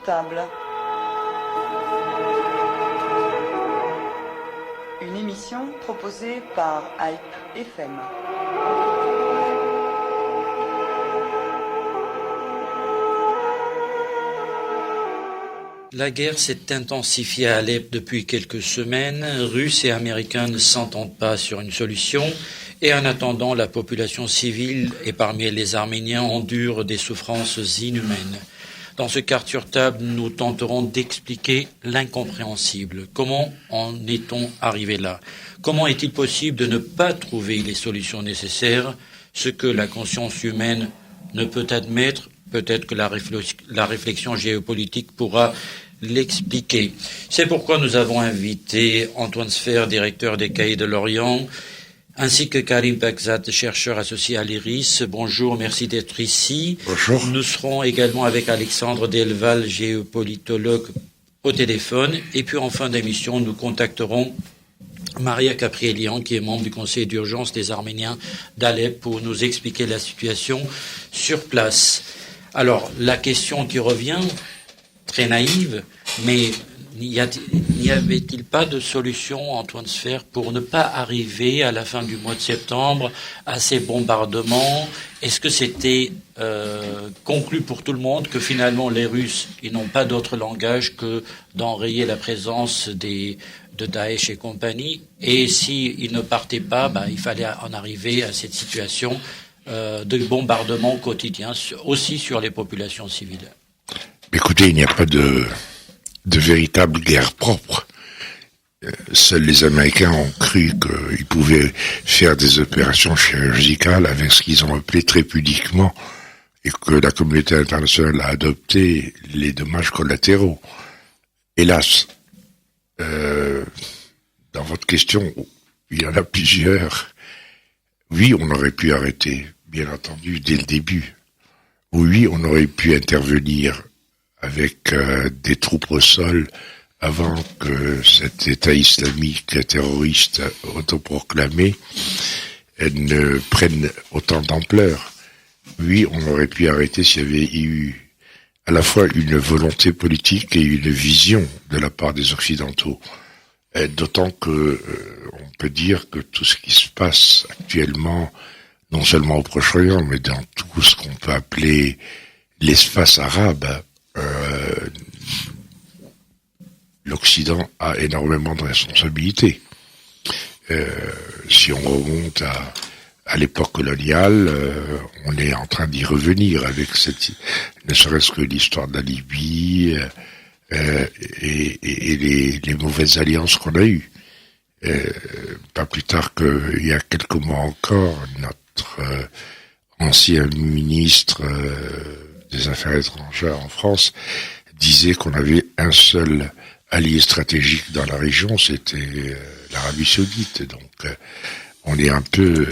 table. Une émission proposée par Hype FM. La guerre s'est intensifiée à Alep depuis quelques semaines. Russes et Américains ne s'entendent pas sur une solution. Et en attendant, la population civile et parmi les Arméniens endure des souffrances inhumaines. Dans ce quart sur table, nous tenterons d'expliquer l'incompréhensible. Comment en est-on arrivé là? Comment est-il possible de ne pas trouver les solutions nécessaires? Ce que la conscience humaine ne peut admettre, peut-être que la réflexion géopolitique pourra l'expliquer. C'est pourquoi nous avons invité Antoine Sfer, directeur des Cahiers de l'Orient, ainsi que Karim Bagzad, chercheur associé à l'IRIS. Bonjour, merci d'être ici. Bonjour. Nous serons également avec Alexandre Delval, géopolitologue, au téléphone. Et puis en fin d'émission, nous contacterons Maria Caprielian, qui est membre du conseil d'urgence des Arméniens d'Alep, pour nous expliquer la situation sur place. Alors, la question qui revient, très naïve, mais n'y avait-il pas de solution, Antoine Sfer, pour ne pas arriver à la fin du mois de septembre à ces bombardements? Est-ce que c'était conclu pour tout le monde que finalement les Russes, ils n'ont pas d'autre langage que d'enrayer la présence de Daesh et compagnie? Et s'ils ne partaient pas, il fallait en arriver à cette situation de bombardement quotidien, aussi sur les populations civiles. Écoutez, il n'y a pas de véritable guerre propre. Seuls les Américains ont cru qu'ils pouvaient faire des opérations chirurgicales avec ce qu'ils ont appelé très pudiquement, et que la communauté internationale a adopté, les dommages collatéraux. Hélas, dans votre question, il y en a plusieurs. Oui, on aurait pu arrêter, bien entendu, dès le début. Oui, on aurait pu intervenir avec des troupes au sol avant que cet État islamique terroriste autoproclamé ne prenne autant d'ampleur. Oui, on aurait pu arrêter s'il y avait eu à la fois une volonté politique et une vision de la part des Occidentaux. D'autant que on peut dire que tout ce qui se passe actuellement, non seulement au Proche-Orient, mais dans tout ce qu'on peut appeler l'espace arabe, l'Occident a énormément de responsabilités. Si on remonte à l'époque coloniale, on est en train d'y revenir avec ne serait-ce que l'histoire de la Libye et les mauvaises alliances qu'on a eues. Pas plus tard qu'il y a quelques mois encore, notre ancien ministre des Affaires étrangères en France disait qu'on avait un seul allié stratégique dans la région, c'était l'Arabie Saoudite. Donc, on est un peu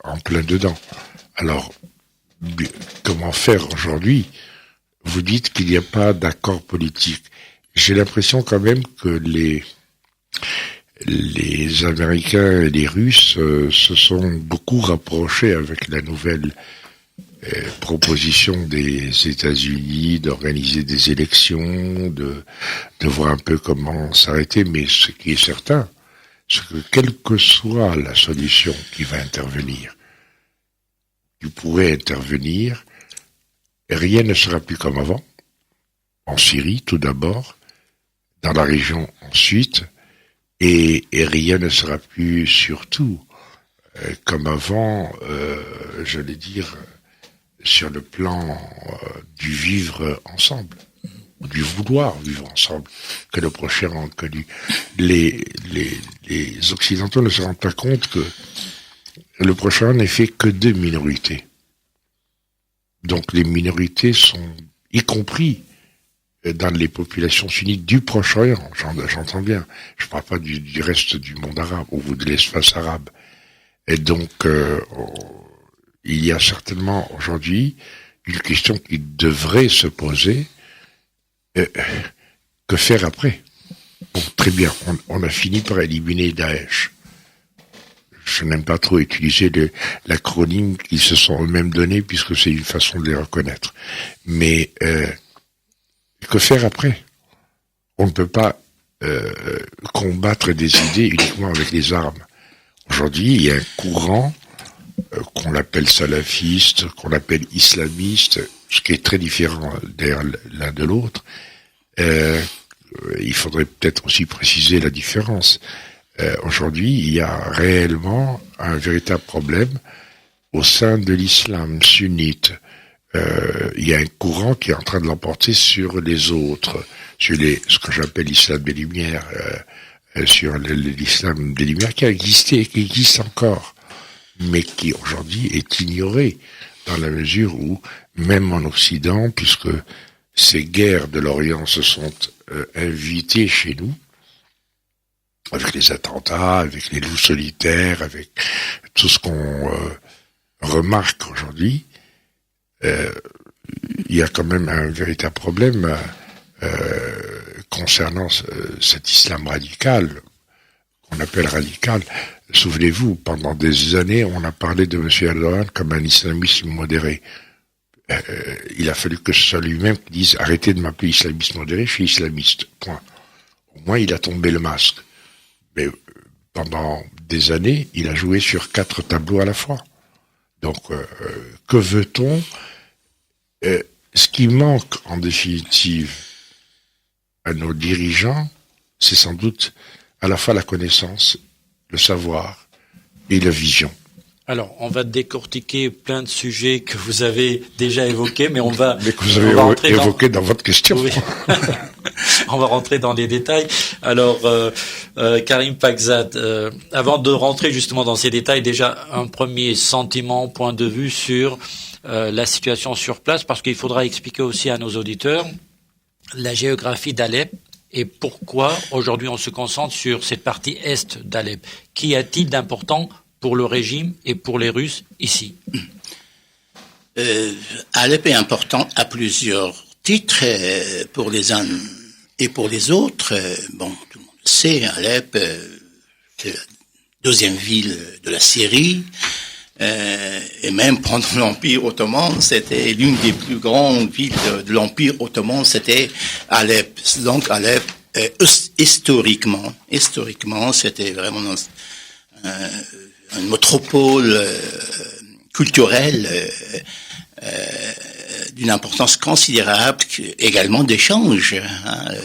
en plein dedans. Alors, comment faire aujourd'hui? Vous dites qu'il n'y a pas d'accord politique. J'ai l'impression quand même que les Américains et les Russes se sont beaucoup rapprochés avec la nouvelle proposition des États-Unis d'organiser des élections, de voir un peu comment s'arrêter. Mais ce qui est certain, c'est que quelle que soit la solution qui va intervenir, qui pourrait intervenir, rien ne sera plus comme avant. En Syrie, tout d'abord, dans la région ensuite, et rien ne sera plus surtout comme avant, j'allais dire, sur le plan du vivre ensemble, ou du vouloir vivre ensemble, que le Proche-Orient a connu. Les Occidentaux ne se rendent pas compte que le Proche-Orient n'est fait que de minorités. Donc les minorités sont, y compris dans les populations sunnites du Proche-Orient, j'entends bien. Je ne parle pas du reste du monde arabe, ou de l'espace arabe. Et donc, il y a certainement aujourd'hui une question qui devrait se poser. Que faire après? Bon, très bien, on a fini par éliminer Daesh. Je n'aime pas trop utiliser l'acronyme qu'ils se sont eux-mêmes donné, puisque c'est une façon de les reconnaître. Mais Que faire après? On ne peut pas combattre des idées uniquement avec les armes. Aujourd'hui, il y a un courant qu'on appelle salafiste, qu'on appelle islamiste, ce qui est très différent d'ailleurs l'un de l'autre. Il faudrait peut-être aussi préciser la différence. Aujourd'hui, il y a réellement un véritable problème au sein de l'islam sunnite. Il y a un courant qui est en train de l'emporter sur les autres, sur ce que j'appelle l'islam des Lumières, sur l'islam des Lumières qui a existé et qui existe encore, mais qui aujourd'hui est ignoré dans la mesure où, même en Occident, puisque ces guerres de l'Orient se sont invitées chez nous, avec les attentats, avec les loups solitaires, avec tout ce qu'on remarque aujourd'hui, il y a quand même un véritable problème concernant cet islam radical, qu'on appelle radical. Souvenez-vous, pendant des années, on a parlé de M. Erdogan comme un islamiste modéré. Il a fallu que ce soit lui-même qui dise « Arrêtez de m'appeler islamiste modéré, je suis islamiste. » Point. Au moins, il a tombé le masque. Mais pendant des années, il a joué sur 4 tableaux à la fois. Donc, que veut-on? Ce qui manque, en définitive, à nos dirigeants, c'est sans doute à la fois la connaissance, le savoir et la vision. Alors, on va décortiquer plein de sujets que vous avez déjà évoqués, mais Mais que vous avez évoqués dans votre question. Oui. On va rentrer dans les détails. Alors, Karim Pakzad, avant de rentrer justement dans ces détails, déjà un premier sentiment, point de vue sur la situation sur place, parce qu'il faudra expliquer aussi à nos auditeurs la géographie d'Alep et pourquoi aujourd'hui on se concentre sur cette partie est d'Alep. Qu'y a-t-il d'important pour le régime et pour les Russes ici? Alep est important à plusieurs titres, pour les uns et pour les autres. Bon, tout le monde sait, Alep, c'est la deuxième ville de la Syrie. Et même pendant l'Empire ottoman, c'était l'une des plus grandes villes de l'Empire ottoman, c'était Alep. Donc Alep, historiquement, c'était vraiment une métropole culturelle d'une importance considérable, également d'échanges.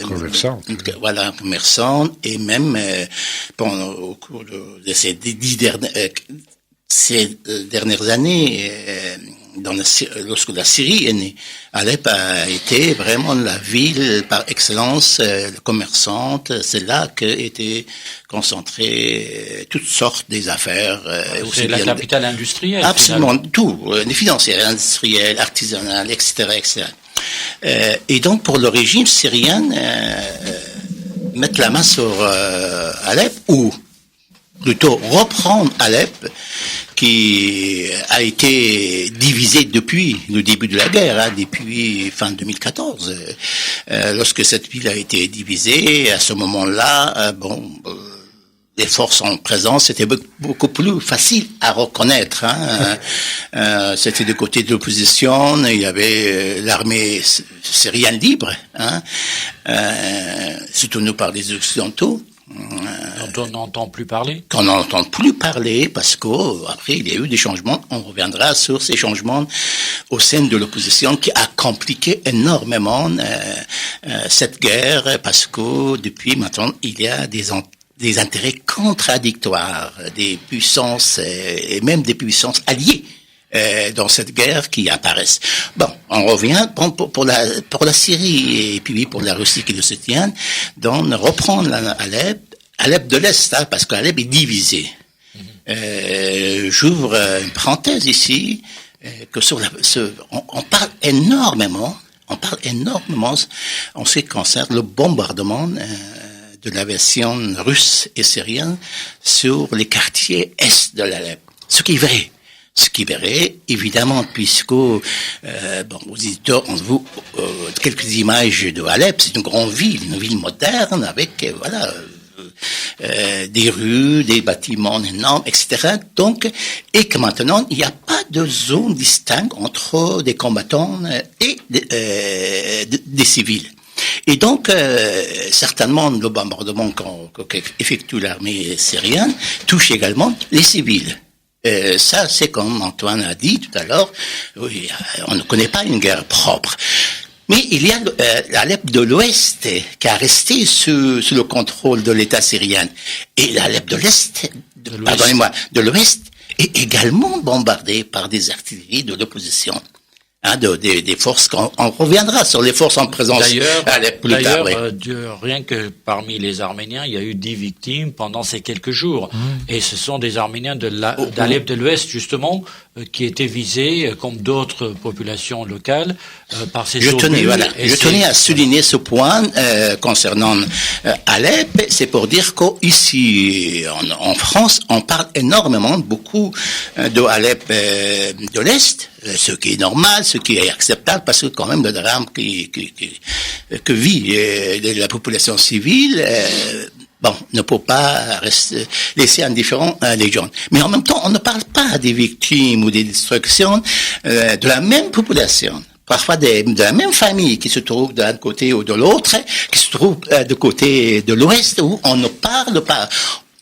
Commerçant. Voilà, commerçant, et même au cours de ces dernières années, lorsque la Syrie est née, Alep a été vraiment la ville par excellence commerçante. C'est là qu'étaient concentrées toutes sortes des affaires. C'est la capitale industrielle. Absolument, tout, les financières, industrielles, artisanales, etc., etc. Et donc, pour le régime syrien, mettre la main sur Alep, ou plutôt reprendre Alep, qui a été divisé depuis le début de la guerre, depuis fin 2014. Lorsque cette ville a été divisée, à ce moment-là, les forces en présence, c'était beaucoup plus facile à reconnaître. C'était du côté de l'opposition, il y avait l'armée syrienne libre, soutenue par les Occidentaux. Dont on n'entend plus parler. Qu'on n'entend plus parler parce qu'après il y a eu des changements. On reviendra sur ces changements au sein de l'opposition qui a compliqué énormément cette guerre, parce que depuis maintenant il y a des intérêts contradictoires des puissances et même des puissances alliées dans cette guerre qui apparaissent. Bon, on revient pour la Syrie et puis pour la Russie qui le soutient, donc reprendre Alep de l'Est, parce qu'Alep est divisé. J'ouvre une parenthèse ici, que on parle énormément en ce qui concerne le bombardement de l'aviation russe et syrienne sur les quartiers est de l'Alep. Ce qui est vrai, évidemment, puisque, aux éditeurs, on voit quelques images de Alep. C'est une grande ville, une ville moderne avec, des rues, des bâtiments énormes, etc. Donc, et que maintenant, il n'y a pas de zone distincte entre des combattants et des civils. Et donc, certainement, le bombardement qu'effectue l'armée syrienne touche également les civils. Ça, c'est comme Antoine a dit tout à l'heure, oui, on ne connaît pas une guerre propre. Mais il y a l'Alep de l'Ouest qui a resté sous le contrôle de l'État syrien. Et l'Alep de l'Est, de l'Ouest, est également bombardée par des artilleries de l'opposition. Des forces, on reviendra sur les forces en présence plus tard. Rien que parmi les Arméniens, il y a eu 10 victimes pendant ces quelques jours. Et ce sont des Arméniens d'Alep de l'Ouest, justement, qui étaient visés, comme d'autres populations locales, par ces obus. Je tenais à souligner ce point concernant Alep. C'est pour dire qu'ici, en France, on parle beaucoup de Alep de l'Est, ce qui est normal, ce qui est acceptable, parce que quand même le drame que vit la population civile, ne peut pas laisser indifférent les gens. Mais en même temps, on ne parle pas des victimes ou des destructions de la même population. Parfois de la même famille qui se trouve d'un côté ou de l'autre, qui se trouve du côté de l'Ouest, où on ne parle pas.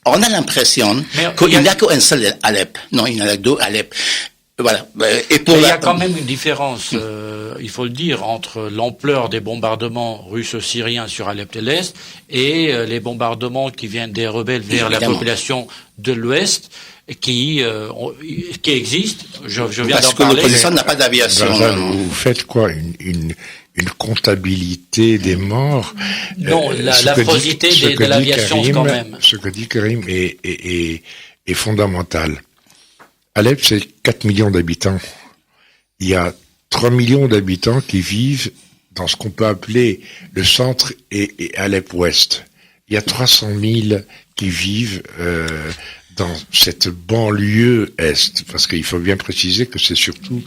On a l'impression qu'il n'y a qu'un seul Alep. Non, il y en a 2 Alep. Voilà. Et il y a quand même une différence, il faut le dire, entre l'ampleur des bombardements russo-syriens sur Alep de l'Est et les bombardements qui viennent des rebelles vers la population de l'Ouest, qui existent. Je viens d'en parler. Parce que l'opposition n'a pas d'aviation. Vous faites quoi, une comptabilité des morts? Non, l'affrosité de l'aviation, quand même. Ce que dit Karim est fondamental. Alep, c'est 4 millions d'habitants. Il y a 3 millions d'habitants qui vivent dans ce qu'on peut appeler le centre et Alep Ouest. Il y a 300 000 qui vivent dans cette banlieue Est, parce qu'il faut bien préciser que c'est surtout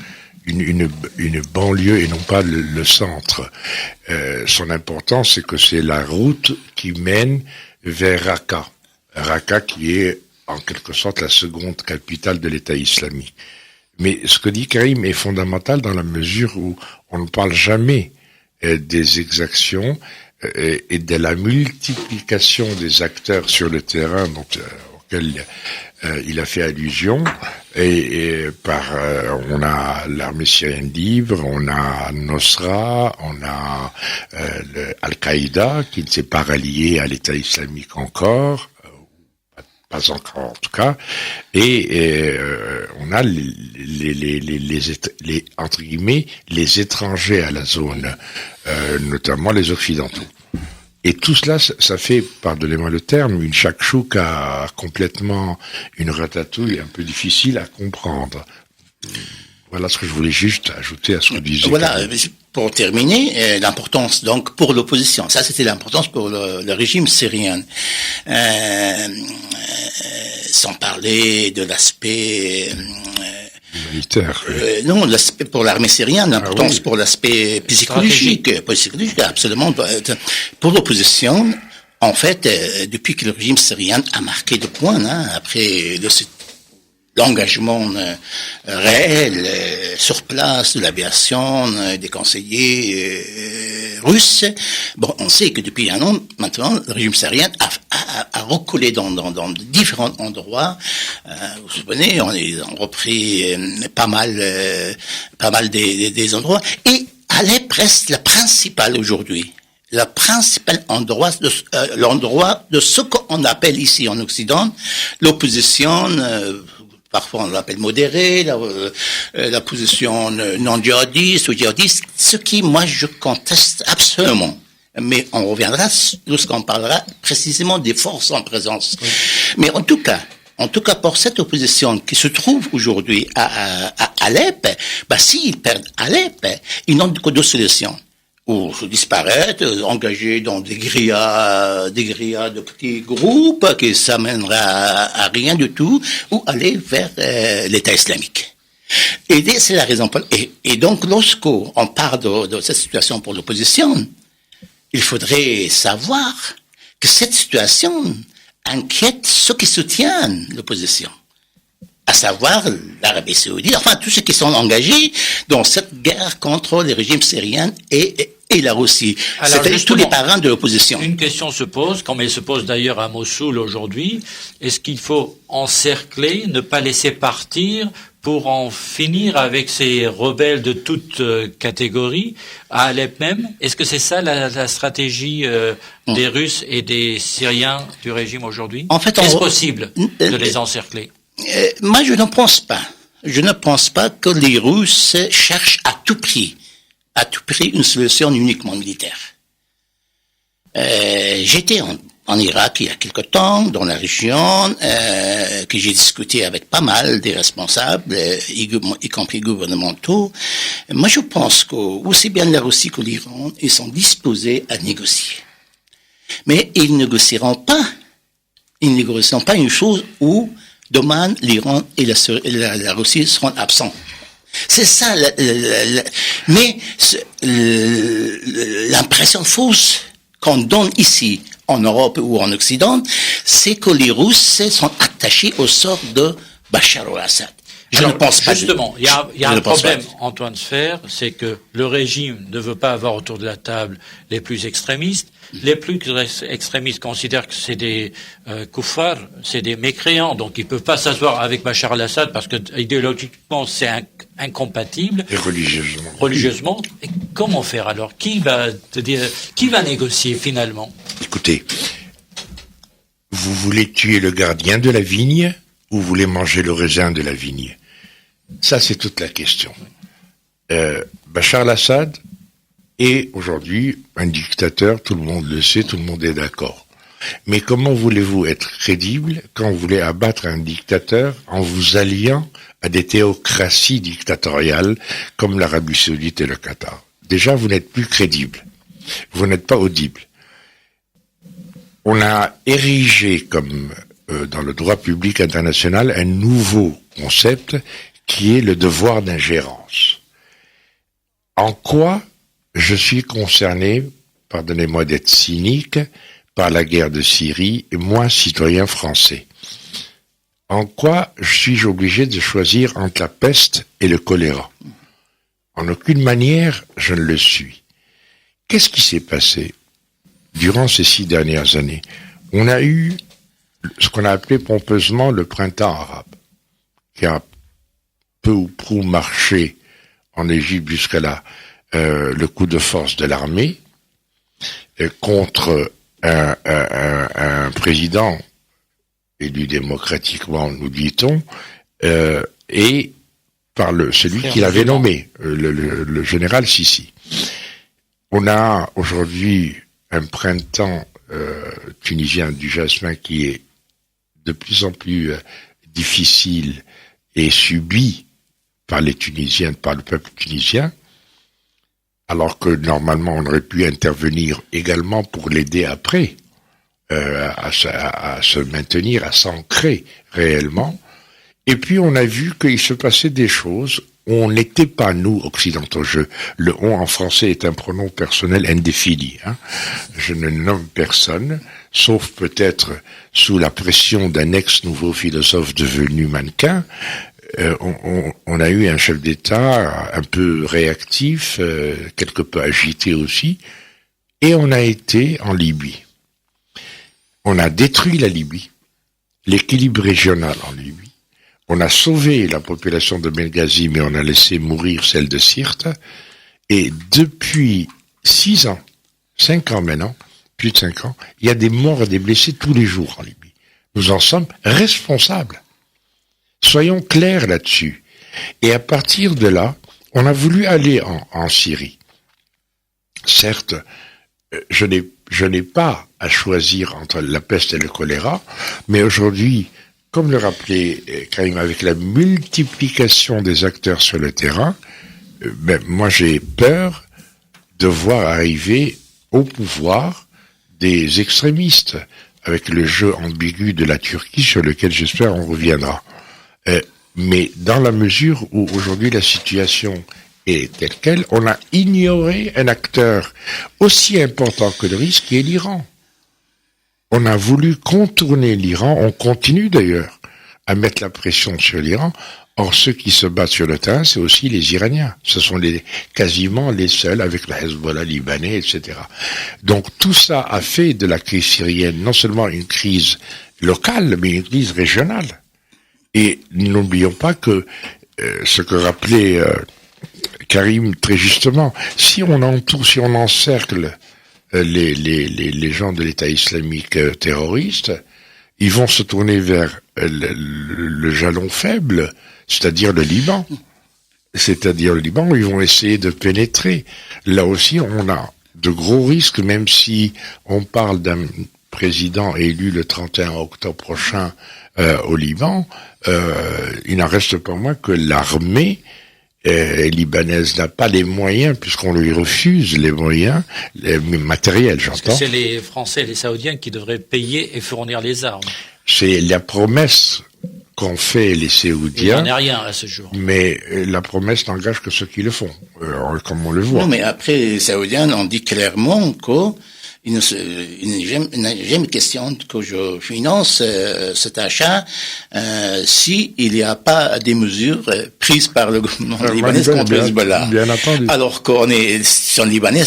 une banlieue et non pas le centre. Son importance, c'est que c'est la route qui mène vers Raqqa. Raqqa qui est en quelque sorte la seconde capitale de l'État islamique. Mais ce que dit Karim est fondamental dans la mesure où on ne parle jamais des exactions et de la multiplication des acteurs sur le terrain auquel il a fait allusion. On a l'armée syrienne libre, on a Nosra, on a Al-Qaïda qui ne s'est pas rallié à l'État islamique encore. Pas encore en tout cas, et on a les entre guillemets les étrangers à la zone, notamment les occidentaux. Et tout cela, ça fait, pardonnez-moi le terme, une shakshuka complètement, une ratatouille un peu difficile à comprendre. Voilà ce que je voulais juste ajouter à ce que disait. Voilà, pour terminer, l'importance donc pour l'opposition. Ça, c'était l'importance pour le régime syrien. Sans parler de l'aspect militaire. Non, l'aspect pour l'armée syrienne, l'importance pour l'aspect psychologique, absolument. Pour l'opposition, en fait, depuis que le régime syrien a marqué de points, après l'engagement réel sur place de l'aviation, des conseillers russes. Bon, on sait que depuis un an, maintenant, le régime syrien a reculé dans différents endroits. Vous vous souvenez, on a repris pas mal des endroits. Et Alep reste la principale aujourd'hui. Le principal endroit, l'endroit de ce qu'on appelle ici en Occident, l'opposition, parfois on l'appelle modérée, la position non djihadiste ou djihadiste, ce qui, moi, je conteste absolument. Mais on reviendra lorsqu'on parlera précisément des forces en présence. Oui. Mais en tout cas, pour cette opposition qui se trouve aujourd'hui à Alep, s'ils perdent Alep, ils n'ont que deux solutions. Ou se disparaître, engagés dans des guérillas de petits groupes qui s'amènera à rien du tout, ou aller vers l'État islamique. Et c'est la raison pour et donc lorsqu'on parle de cette situation pour l'opposition, il faudrait savoir que cette situation inquiète ceux qui soutiennent l'opposition, à savoir l'Arabie Saoudite, enfin tous ceux qui sont engagés dans cette guerre contre le régime syrien et et la Russie. Alors, C'est-à-dire tous justement, les parents de l'opposition. Une question se pose, comme elle se pose d'ailleurs à Mossoul aujourd'hui, est-ce qu'il faut encercler, ne pas laisser partir pour en finir avec ces rebelles de toutes catégories à Alep même? Est-ce que c'est ça la stratégie des Russes et des Syriens du régime aujourd'hui? En fait, est-ce possible de les encercler? Moi, je ne pense pas. Je ne pense pas que les Russes cherchent à tout prix une solution uniquement militaire. J'étais en Irak il y a quelque temps, dans la région, que j'ai discuté avec pas mal des responsables, y compris gouvernementaux. Moi, je pense que aussi bien la Russie que l'Iran, ils sont disposés à négocier. Mais ils ne négocieront pas une chose où demain l'Iran et la Russie seront absents. C'est ça, mais l'impression fausse qu'on donne ici, en Europe ou en Occident, c'est que les Russes sont attachés au sort de Bachar al-Assad. Je ne pense pas. Justement, il y a un problème, Antoine Sfer, c'est que le régime ne veut pas avoir autour de la table les plus extrémistes. Les plus extrémistes considèrent que c'est des koufars, c'est des mécréants, donc ils peuvent pas s'asseoir avec Bachar al-Assad parce que idéologiquement c'est incompatible. Et religieusement. Religieusement. Et comment faire alors? Qui va négocier finalement? Écoutez, vous voulez tuer le gardien de la vigne ou vous voulez manger le raisin de la vigne? Ça, c'est toute la question. Bachar al-Assad est aujourd'hui un dictateur, tout le monde le sait, tout le monde est d'accord. Mais comment voulez-vous être crédible quand vous voulez abattre un dictateur en vous alliant à des théocraties dictatoriales comme l'Arabie Saoudite et le Qatar? Déjà, vous n'êtes plus crédible. Vous n'êtes pas audible. On a érigé comme dans le droit public international un nouveau concept qui est le devoir d'ingérence. En quoi je suis concerné, pardonnez-moi d'être cynique, par la guerre de Syrie, et moi, citoyen français? En quoi suis-je obligé de choisir entre la peste et le choléra? En aucune manière, je ne le suis. Qu'est-ce qui s'est passé durant ces 6 dernières années? On a eu ce qu'on a appelé pompeusement le printemps arabe, qui a peu ou prou marché en Égypte jusqu'à là. Le coup de force de l'armée contre un président élu démocratiquement, nous dit-on, et par celui qui l'avait nommé, le général Sissi. On a aujourd'hui un printemps tunisien du jasmin qui est de plus en plus difficile et subi par les Tunisiens, par le peuple tunisien, alors que normalement on aurait pu intervenir également pour l'aider après à se maintenir, à s'ancrer réellement. Et puis on a vu qu'il se passait des choses où on n'était pas, nous, occidentaux. Le « on » en français est un pronom personnel indéfini. Je ne nomme personne, sauf peut-être sous la pression d'un ex-nouveau philosophe devenu mannequin. On a eu un chef d'État un peu réactif, quelque peu agité aussi, et on a été en Libye. On a détruit la Libye, l'équilibre régional en Libye. On a sauvé la population de Benghazi, mais on a laissé mourir celle de Sirte. Et depuis 6 ans, 5 ans maintenant, plus de 5 ans, il y a des morts et des blessés tous les jours en Libye. Nous en sommes responsables. Soyons clairs là-dessus. Et à partir de là, on a voulu aller en Syrie. Certes, je n'ai pas à choisir entre la peste et le choléra, mais aujourd'hui, comme le rappelait Karim, avec la multiplication des acteurs sur le terrain, moi j'ai peur de voir arriver au pouvoir des extrémistes, avec le jeu ambigu de la Turquie sur lequel j'espère on reviendra. Mais dans la mesure où aujourd'hui la situation est telle qu'elle, on a ignoré un acteur aussi important que le risque qui est l'Iran. On a voulu contourner l'Iran, on continue d'ailleurs à mettre la pression sur l'Iran. Or, ceux qui se battent sur le terrain, c'est aussi les Iraniens. Ce sont quasiment les seuls, avec la Hezbollah libanais, etc. Donc, tout ça a fait de la crise syrienne non seulement une crise locale, mais une crise régionale. Et n'oublions pas que ce que rappelait Karim très justement, si on encercle les gens de l'État islamique terroriste, ils vont se tourner vers le jalon faible, c'est-à-dire le Liban. C'est-à-dire le Liban, où ils vont essayer de pénétrer. Là aussi, on a de gros risques, même si on parle d'un président élu le 31 octobre prochain au Liban, il n'en reste pas moins que l'armée libanaise n'a pas les moyens, puisqu'on lui refuse les moyens matériels, j'entends. Parce que c'est les Français et les Saoudiens qui devraient payer et fournir les armes. C'est la promesse qu'ont fait les Saoudiens. Il n'en est rien à ce jour. Mais la promesse n'engage que ceux qui le font, comme on le voit. Non, mais après, les Saoudiens ont dit clairement que il n'est jamais question que je finance cet achat si il n'y a pas des mesures prises par le gouvernement libanais contre le Hezbollah. Bien entendu. Alors qu'on est sur le Libanais,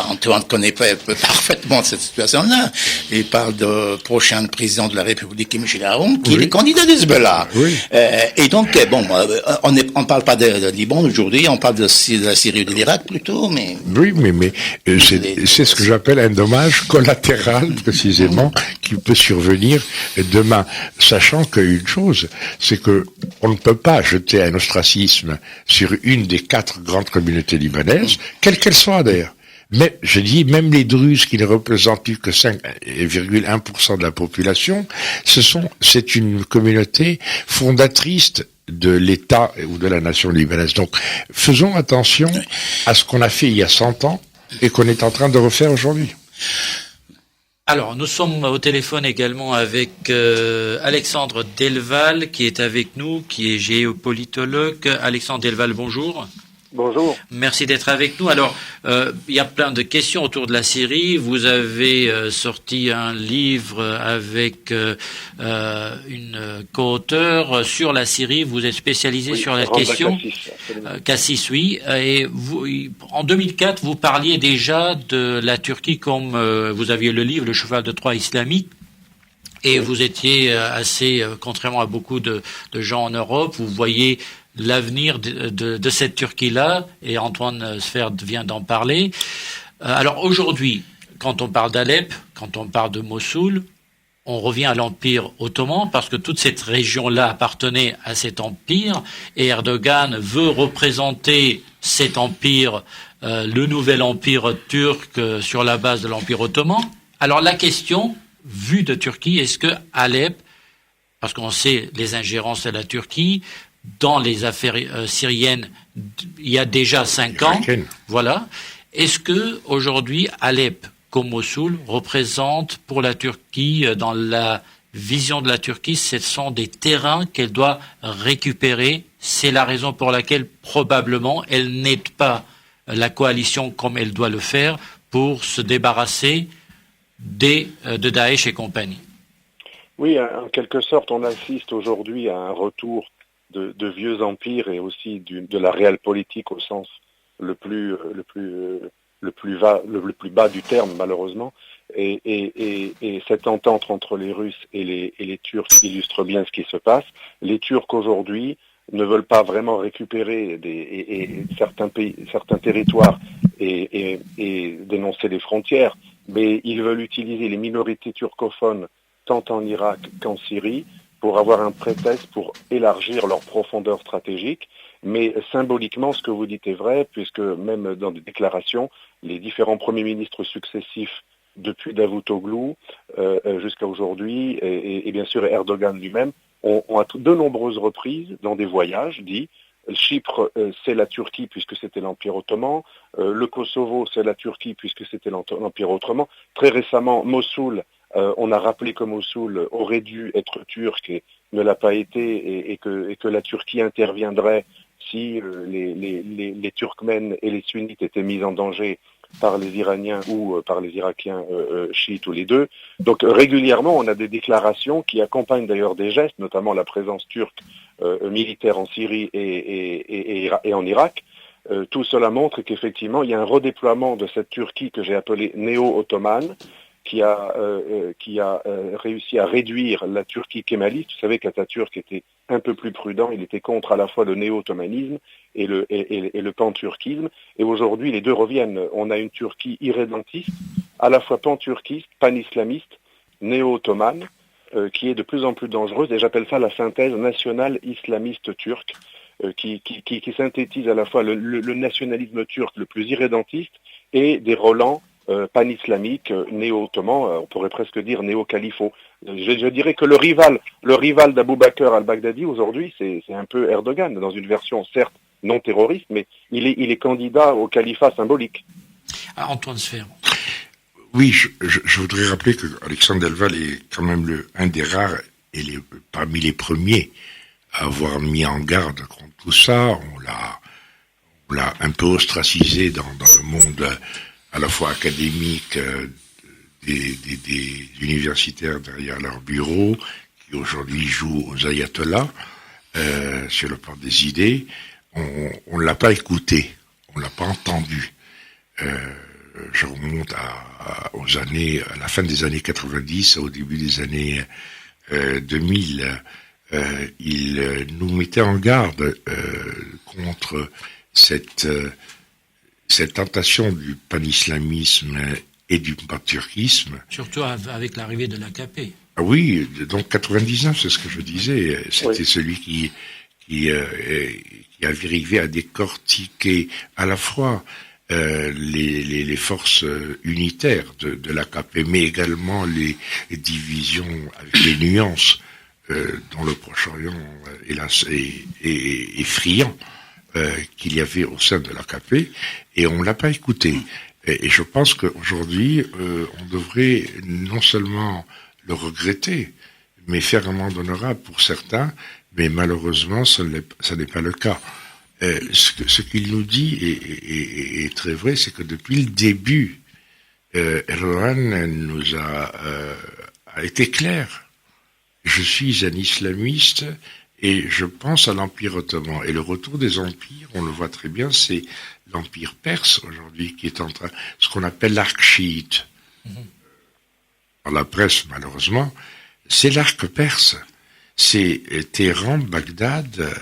Antoine connaît parfaitement cette situation-là. Il parle de prochain président de la République, Michel Aoun, qui est le candidat du Hezbollah. Oui. Et donc, bon, on parle pas de Liban aujourd'hui, on parle de la Syrie ou de l'Irak plutôt, mais... Oui, mais c'est ce que j'appelle un dommage collatéral, précisément, qui peut survenir demain. Sachant qu'une chose, c'est que on ne peut pas jeter un ostracisme sur une des 4 grandes communautés libanaises, quelle qu'elle soit d'ailleurs. Mais, je dis, même les Druzes, qui ne représentent plus que 5,1% de la population, c'est une communauté fondatrice de l'État ou de la nation libanaise. Donc, faisons attention à ce qu'on a fait il y a 100 ans et qu'on est en train de refaire aujourd'hui. Alors, nous sommes au téléphone également avec Alexandre Delval, qui est avec nous, qui est géopolitologue. Alexandre Delval, bonjour. Bonjour. Merci d'être avec nous. Alors, il y a plein de questions autour de la Syrie. Vous avez sorti un livre avec une co-auteure sur la Syrie. Vous êtes spécialisé sur la question. Cassis, oui. Et vous, en 2004, vous parliez déjà de la Turquie comme vous aviez le livre Le cheval de Troie islamique. Et vous étiez assez, contrairement à beaucoup de gens en Europe, vous voyez l'avenir de cette Turquie-là, et Antoine Sferd vient d'en parler. Alors aujourd'hui, quand on parle d'Alep, quand on parle de Mossoul, on revient à l'Empire ottoman, parce que toute cette région-là appartenait à cet empire, et Erdogan veut représenter cet empire, le nouvel empire turc, sur la base de l'Empire ottoman. Alors la question, vue de Turquie, est-ce que Alep, parce qu'on sait les ingérences de la Turquie, dans les affaires syriennes, il y a déjà 5 ans. Voilà. Est-ce que aujourd'hui, Alep comme Mossoul représente pour la Turquie, dans la vision de la Turquie, ce sont des terrains qu'elle doit récupérer. C'est la raison pour laquelle probablement elle n'aide pas la coalition comme elle doit le faire pour se débarrasser de Daesh et compagnie. Oui, en quelque sorte, on assiste aujourd'hui à un retour de vieux empires et aussi de la réelle politique au sens le plus bas du terme, malheureusement. Et cette entente entre les Russes et les Turcs illustre bien ce qui se passe. Les Turcs aujourd'hui ne veulent pas vraiment récupérer certains territoires et dénoncer les frontières, mais ils veulent utiliser les minorités turcophones tant en Irak qu'en Syrie pour avoir un prétexte pour élargir leur profondeur stratégique. Mais symboliquement, ce que vous dites est vrai, puisque même dans des déclarations, les différents premiers ministres successifs, depuis Davutoglu jusqu'à aujourd'hui, et bien sûr Erdogan lui-même, ont à de nombreuses reprises, dans des voyages, dit Chypre, c'est la Turquie puisque c'était l'Empire ottoman, le Kosovo, c'est la Turquie puisque c'était l'Empire ottoman. Très récemment, Mossoul, on a rappelé que Mossoul aurait dû être turc et ne l'a pas été, et que la Turquie interviendrait si les Turkmènes et les Sunnites étaient mis en danger par les Iraniens ou par les Irakiens chiites ou les deux. Donc régulièrement, on a des déclarations qui accompagnent d'ailleurs des gestes, notamment la présence turque militaire en Syrie et en Irak. Tout cela montre qu'effectivement, il y a un redéploiement de cette Turquie que j'ai appelée néo-ottomane, qui a réussi à réduire la Turquie kémaliste. Vous savez qu'Atatürk était un peu plus prudent, il était contre à la fois le néo-ottomanisme et le pan-turquisme. Et aujourd'hui, les deux reviennent. On a une Turquie irrédentiste, à la fois pan-turquiste, pan-islamiste, néo-ottomane, qui est de plus en plus dangereuse. Et j'appelle ça la synthèse nationale islamiste turque, qui synthétise à la fois le nationalisme turc le plus irrédentiste et des relents pan-islamiques, néo-ottomans, on pourrait presque dire néo-califaux. Je dirais que le rival d'Abou Bakr al-Baghdadi aujourd'hui, c'est un peu Erdogan, dans une version certes non terroriste, mais il est candidat au califat symbolique. Antoine Sfer. Oui, je voudrais rappeler que Alexandre Delval est quand même un des rares et parmi les premiers à avoir mis en garde contre tout ça. On l'a un peu ostracisé dans le monde à la fois académique des universitaires derrière leur bureau, qui aujourd'hui jouent aux ayatollahs sur le plan des idées. On l'a pas écouté, on l'a pas entendu. Je remonte à la fin des années 90, au début des années 2000. Il nous mettait en garde contre cette tentation du panislamisme et du pan-turquisme. Surtout avec l'arrivée de l'AKP. Ah oui, donc 99, c'est ce que je disais. C'était celui qui avait arrivé à décortiquer à la fois les forces unitaires de l'AKP, mais également les divisions avec les nuances dont le Proche-Orient, hélas, est friand. Qu'il y avait au sein de l'AKP, et on l'a pas écouté. Et je pense qu'aujourd'hui, on devrait non seulement le regretter, mais faire amende honorable pour certains, mais malheureusement, ce n'est pas le cas. Ce qu'il nous dit est très vrai, c'est que depuis le début, Erdogan nous a été clair. Je suis un islamiste, et je pense à l'Empire ottoman. Et le retour des empires, on le voit très bien, c'est l'Empire perse aujourd'hui qui est en train, ce qu'on appelle l'arc chiite. Dans la presse, malheureusement, c'est l'arc perse. C'est Téhéran, Bagdad,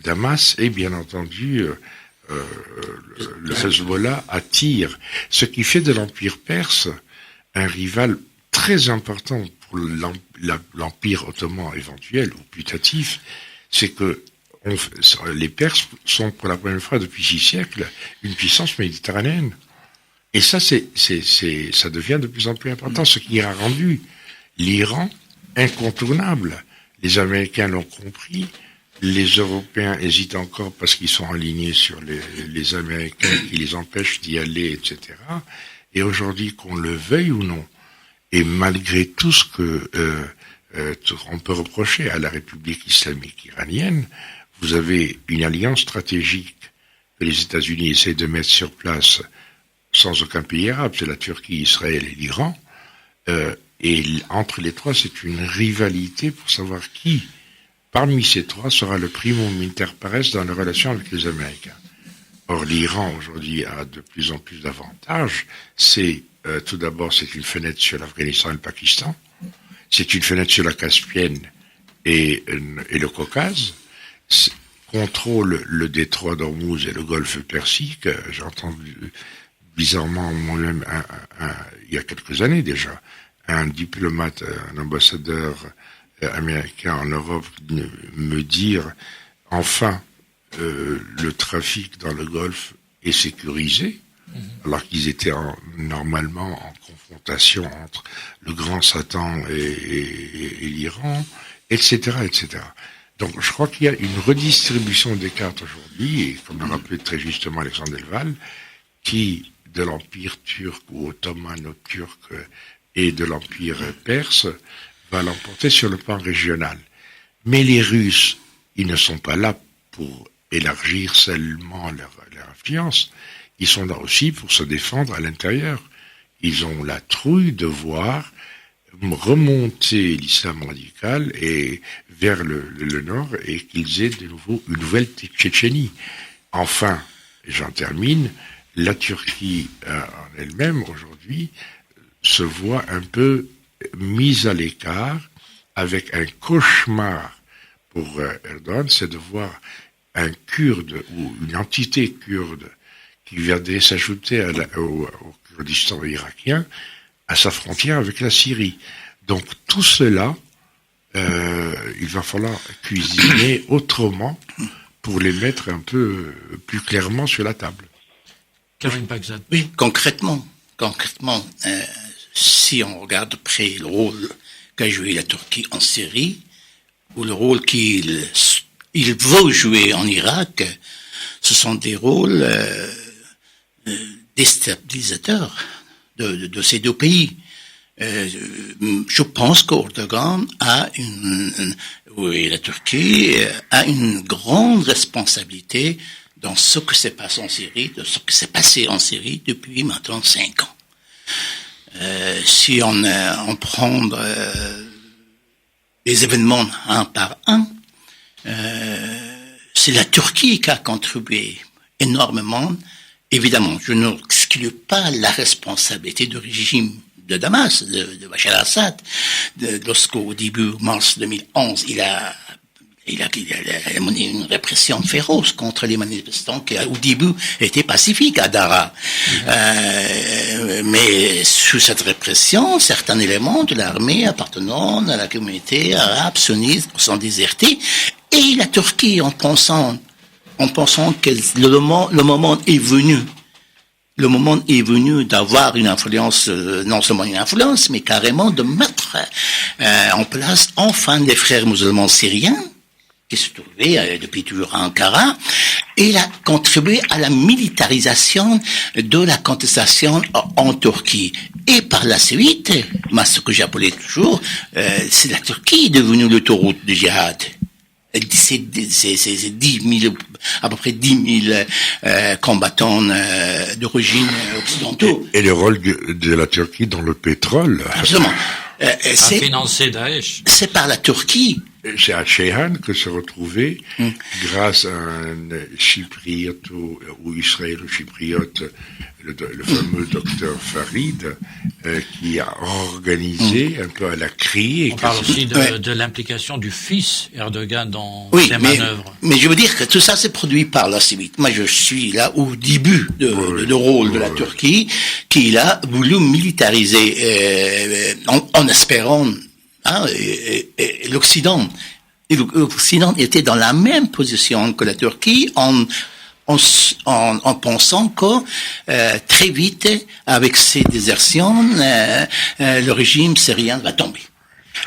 Damas et bien entendu le Hezbollah à Tyr. Ce qui fait de l'Empire perse un rival très important pour l'Empire ottoman éventuel ou putatif, c'est que les Perses sont pour la première fois depuis 6 siècles une puissance méditerranéenne. Et ça, ça devient de plus en plus important, ce qui a rendu l'Iran incontournable. Les Américains l'ont compris, les Européens hésitent encore parce qu'ils sont alignés sur les Américains qui les empêchent d'y aller, etc. Et aujourd'hui, qu'on le veuille ou non, et malgré tout ce que on peut reprocher à la République islamique iranienne, vous avez une alliance stratégique que les États-Unis essaient de mettre sur place sans aucun pays arabe, c'est la Turquie, Israël et l'Iran. Et entre les trois, c'est une rivalité pour savoir qui, parmi ces trois, sera le primo inter pares dans la relation avec les Américains. Or, l'Iran aujourd'hui a de plus en plus d'avantages. Tout d'abord, c'est une fenêtre sur l'Afghanistan et le Pakistan. C'est une fenêtre sur la Caspienne et le Caucase. Contrôle le détroit d'Ormuz et le golfe Persique. J'ai entendu bizarrement moi-même, il y a quelques années déjà, un diplomate, un ambassadeur américain en Europe me dire enfin le trafic dans le golfe est sécurisé. Alors qu'ils étaient normalement en confrontation entre le grand Satan et l'Iran, etc., etc. Donc je crois qu'il y a une redistribution des cartes aujourd'hui, et comme l'a rappelé très justement Alexandre Delval, qui, de l'Empire turc ou ottomano-turc et de l'Empire perse, va l'emporter sur le plan régional. Mais les Russes, ils ne sont pas là pour élargir seulement leur influence. ils sont là aussi pour se défendre à l'intérieur. Ils ont la trouille de voir remonter l'islam radical et vers le nord et qu'ils aient de nouveau une nouvelle Tchétchénie. Enfin, j'en termine, la Turquie en elle-même aujourd'hui se voit un peu mise à l'écart avec un cauchemar pour Erdogan, c'est de voir un Kurde ou une entité kurde qui viendrait s'ajouter au Kurdistan irakien à sa frontière avec la Syrie. Donc tout cela, il va falloir cuisiner autrement pour les mettre un peu plus clairement sur la table. Karim Pakzad. Oui, concrètement, si on regarde de près le rôle qu'a joué la Turquie en Syrie, ou le rôle qu'il veut jouer en Irak, ce sont des rôles déstabilisateurs de ces deux pays. Je pense qu'Erdogan la Turquie a une grande responsabilité dans ce que s'est passé en Syrie, de ce qui s'est passé en Syrie depuis maintenant 5 ans. Si on prend les événements un par un, c'est la Turquie qui a contribué énormément. Évidemment, je n'exclus pas la responsabilité du régime de Damas, de Bachar al-Assad, lorsqu'au début mars 2011, il a mené une répression féroce contre les manifestants qui, au début, étaient pacifiques à Daraa. Mais sous cette répression, certains éléments de l'armée appartenant à la communauté arabe sunnite sont désertés. Et la Turquie, en pensant que le moment est venu. Le moment est venu d'avoir une influence, non seulement une influence, mais carrément de mettre en place enfin les frères musulmans syriens, qui se trouvaient depuis toujours à Ankara, et il a contribué à la militarisation de la contestation en Turquie. Et par la suite, moi, ce que j'appelais toujours, c'est la Turquie devenue l'autoroute du djihad. C'est 10 000, à peu près 10 000 combattants d'origine occidentaux. Et le rôle de la Turquie dans le pétrole. Absolument. C'est financer Daesh. C'est par la Turquie. C'est à Ceyhan que se retrouvait, grâce à un chypriote ou israélo-chypriote, le fameux docteur Farid, qui a organisé un peu à la criée. On parle aussi de l'implication du fils Erdogan dans ces manœuvres. Mais je veux dire que tout ça s'est produit par la suite. Moi, je suis là au début de rôle de la Turquie, qu'il a voulu militariser en espérant l'Occident. Et l'Occident était dans la même position que la Turquie en pensant que très vite, avec ces désertions, le régime syrien va tomber.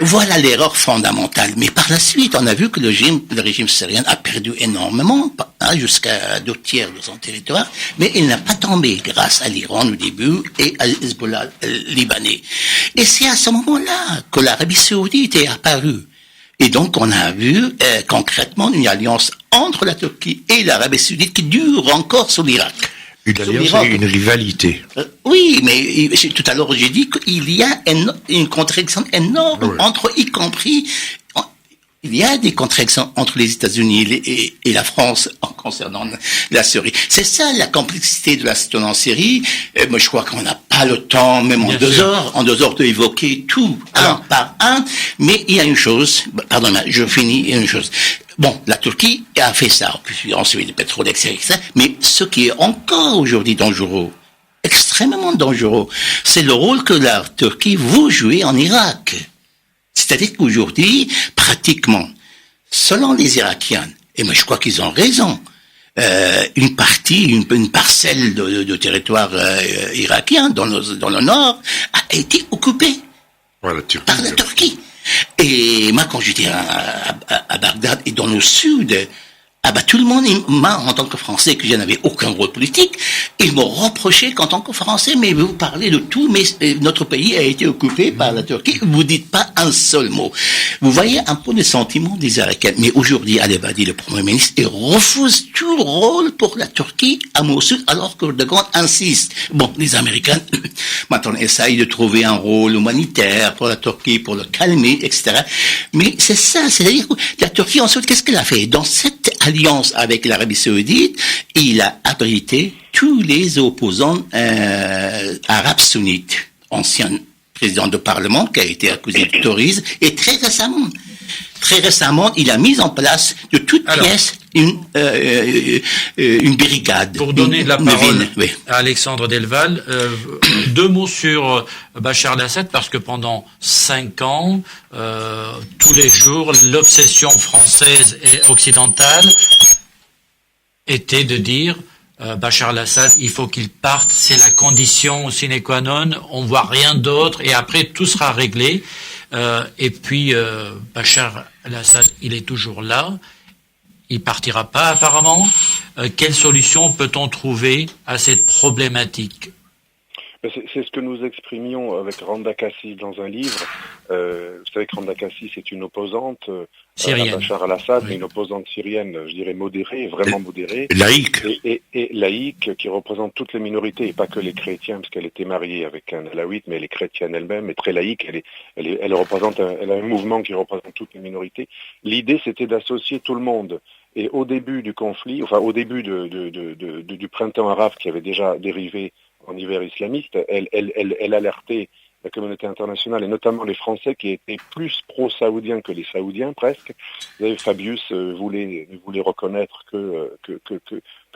Voilà l'erreur fondamentale. Mais par la suite, on a vu que le régime syrien a perdu énormément, jusqu'à 2/3 de son territoire, mais il n'a pas tombé grâce à l'Iran au début et à Hezbollah libanais. Et c'est à ce moment-là que l'Arabie saoudite est apparue. Et donc, on a vu concrètement une alliance entre la Turquie et l'Arabie saoudite qui dure encore sur l'Irak. Une alliance et une rivalité. Oui, mais tout à l'heure, j'ai dit qu'il y a une contradiction énorme entre, y compris, il y a des contradictions entre les États-Unis et la France en concernant la Syrie. C'est ça la complexité de la situation en Syrie. Moi, je crois qu'on n'a pas le temps, même en 2 heures, de évoquer tout un par un. Mais il y a une chose, pardonnez-moi, je finis, il y a une chose. Bon, la Turquie a fait ça, ensuite le pétrole, etc. Mais ce qui est encore aujourd'hui dangereux, extrêmement dangereux, c'est le rôle que la Turquie veut jouer en Irak. C'est-à-dire qu'aujourd'hui, pratiquement, selon les Irakiens, et moi je crois qu'ils ont raison, une parcelle de territoire irakien dans le nord a été occupée par la Turquie. Et moi, quand j'étais à Bagdad et dans le sud, Ah bah tout le monde, moi en tant que Français, que je n'avais aucun rôle politique, ils m'ont reproché qu'en tant que Français, mais vous parlez de tout, mais notre pays a été occupé par la Turquie, vous dites pas un seul mot. Vous voyez un peu le sentiment des Irakiens. Mais aujourd'hui, Ali Abadi, le Premier ministre, il refuse tout rôle pour la Turquie à Mossoul, alors que Erdogan insiste. Bon, les Américains, maintenant, essayent de trouver un rôle humanitaire pour la Turquie, pour le calmer, etc. Mais c'est ça, c'est-à-dire que la Turquie, ensuite, qu'est-ce qu'elle a fait? Dans cette alliance avec l'Arabie Saoudite, il a abrité tous les opposants arabes sunnites, anciens président de parlement qui a été accusé de terrorisme, et très récemment, il a mis en place de toutes pièces une brigade. Pour donner la parole oui. à Alexandre Delval, 2 mots sur Bachar el-Assad, parce que pendant 5 ans, tous les jours, l'obsession française et occidentale était de dire Bachar el-Assad, il faut qu'il parte, c'est la condition sine qua non, on voit rien d'autre, et après tout sera réglé. Et puis Bachar el-Assad, il est toujours là, il partira pas apparemment. Quelle solution peut-on trouver à cette problématique? C'est ce que nous exprimions avec Randa Kassis dans un livre. Vous savez que Randa Kassis est une opposante à Bachar el-Assad, mais une opposante syrienne, je dirais modérée, vraiment modérée. Laïque. Et laïque, qui représente toutes les minorités, et pas que les chrétiens, parce qu'elle était mariée avec un alawite, mais elle est chrétienne elle-même, et très laïque. Elle a un mouvement qui représente toutes les minorités. L'idée, c'était d'associer tout le monde. Et au début du conflit, enfin au début du printemps arabe qui avait déjà dérivé en hiver islamiste, elle alertait la communauté internationale et notamment les Français qui étaient plus pro-saoudiens que les Saoudiens presque. Vous savez, Fabius voulait reconnaître que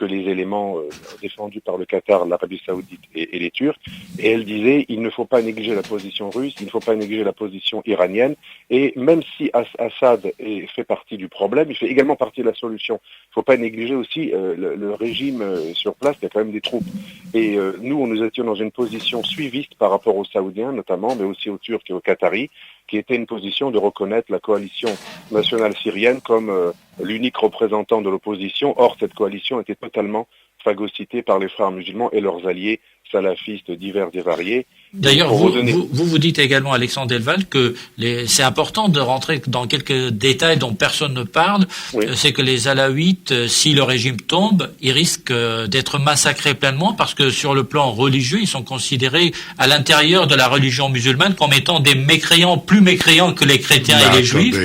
les éléments défendus par le Qatar, l'Arabie Saoudite et les Turcs. Et elle disait, il ne faut pas négliger la position russe, il ne faut pas négliger la position iranienne. Et même si Assad fait partie du problème, il fait également partie de la solution. Il ne faut pas négliger aussi le régime sur place, il y a quand même des troupes. Et nous étions dans une position suiviste par rapport aux Saoudiens notamment, mais aussi aux Turcs et aux Qataris, qui était une position de reconnaître la coalition nationale syrienne comme l'unique représentant de l'opposition. Or, cette coalition était totalement phagocytée par les frères musulmans et leurs alliés salafistes divers et variés. D'ailleurs, vous dites également, Alexandre Delval, que c'est important de rentrer dans quelques détails dont personne ne parle. Oui. C'est que les Alaouites, si le régime tombe, ils risquent d'être massacrés pleinement parce que sur le plan religieux, ils sont considérés à l'intérieur de la religion musulmane comme étant des mécréants, plus mécréants que les chrétiens et les juifs.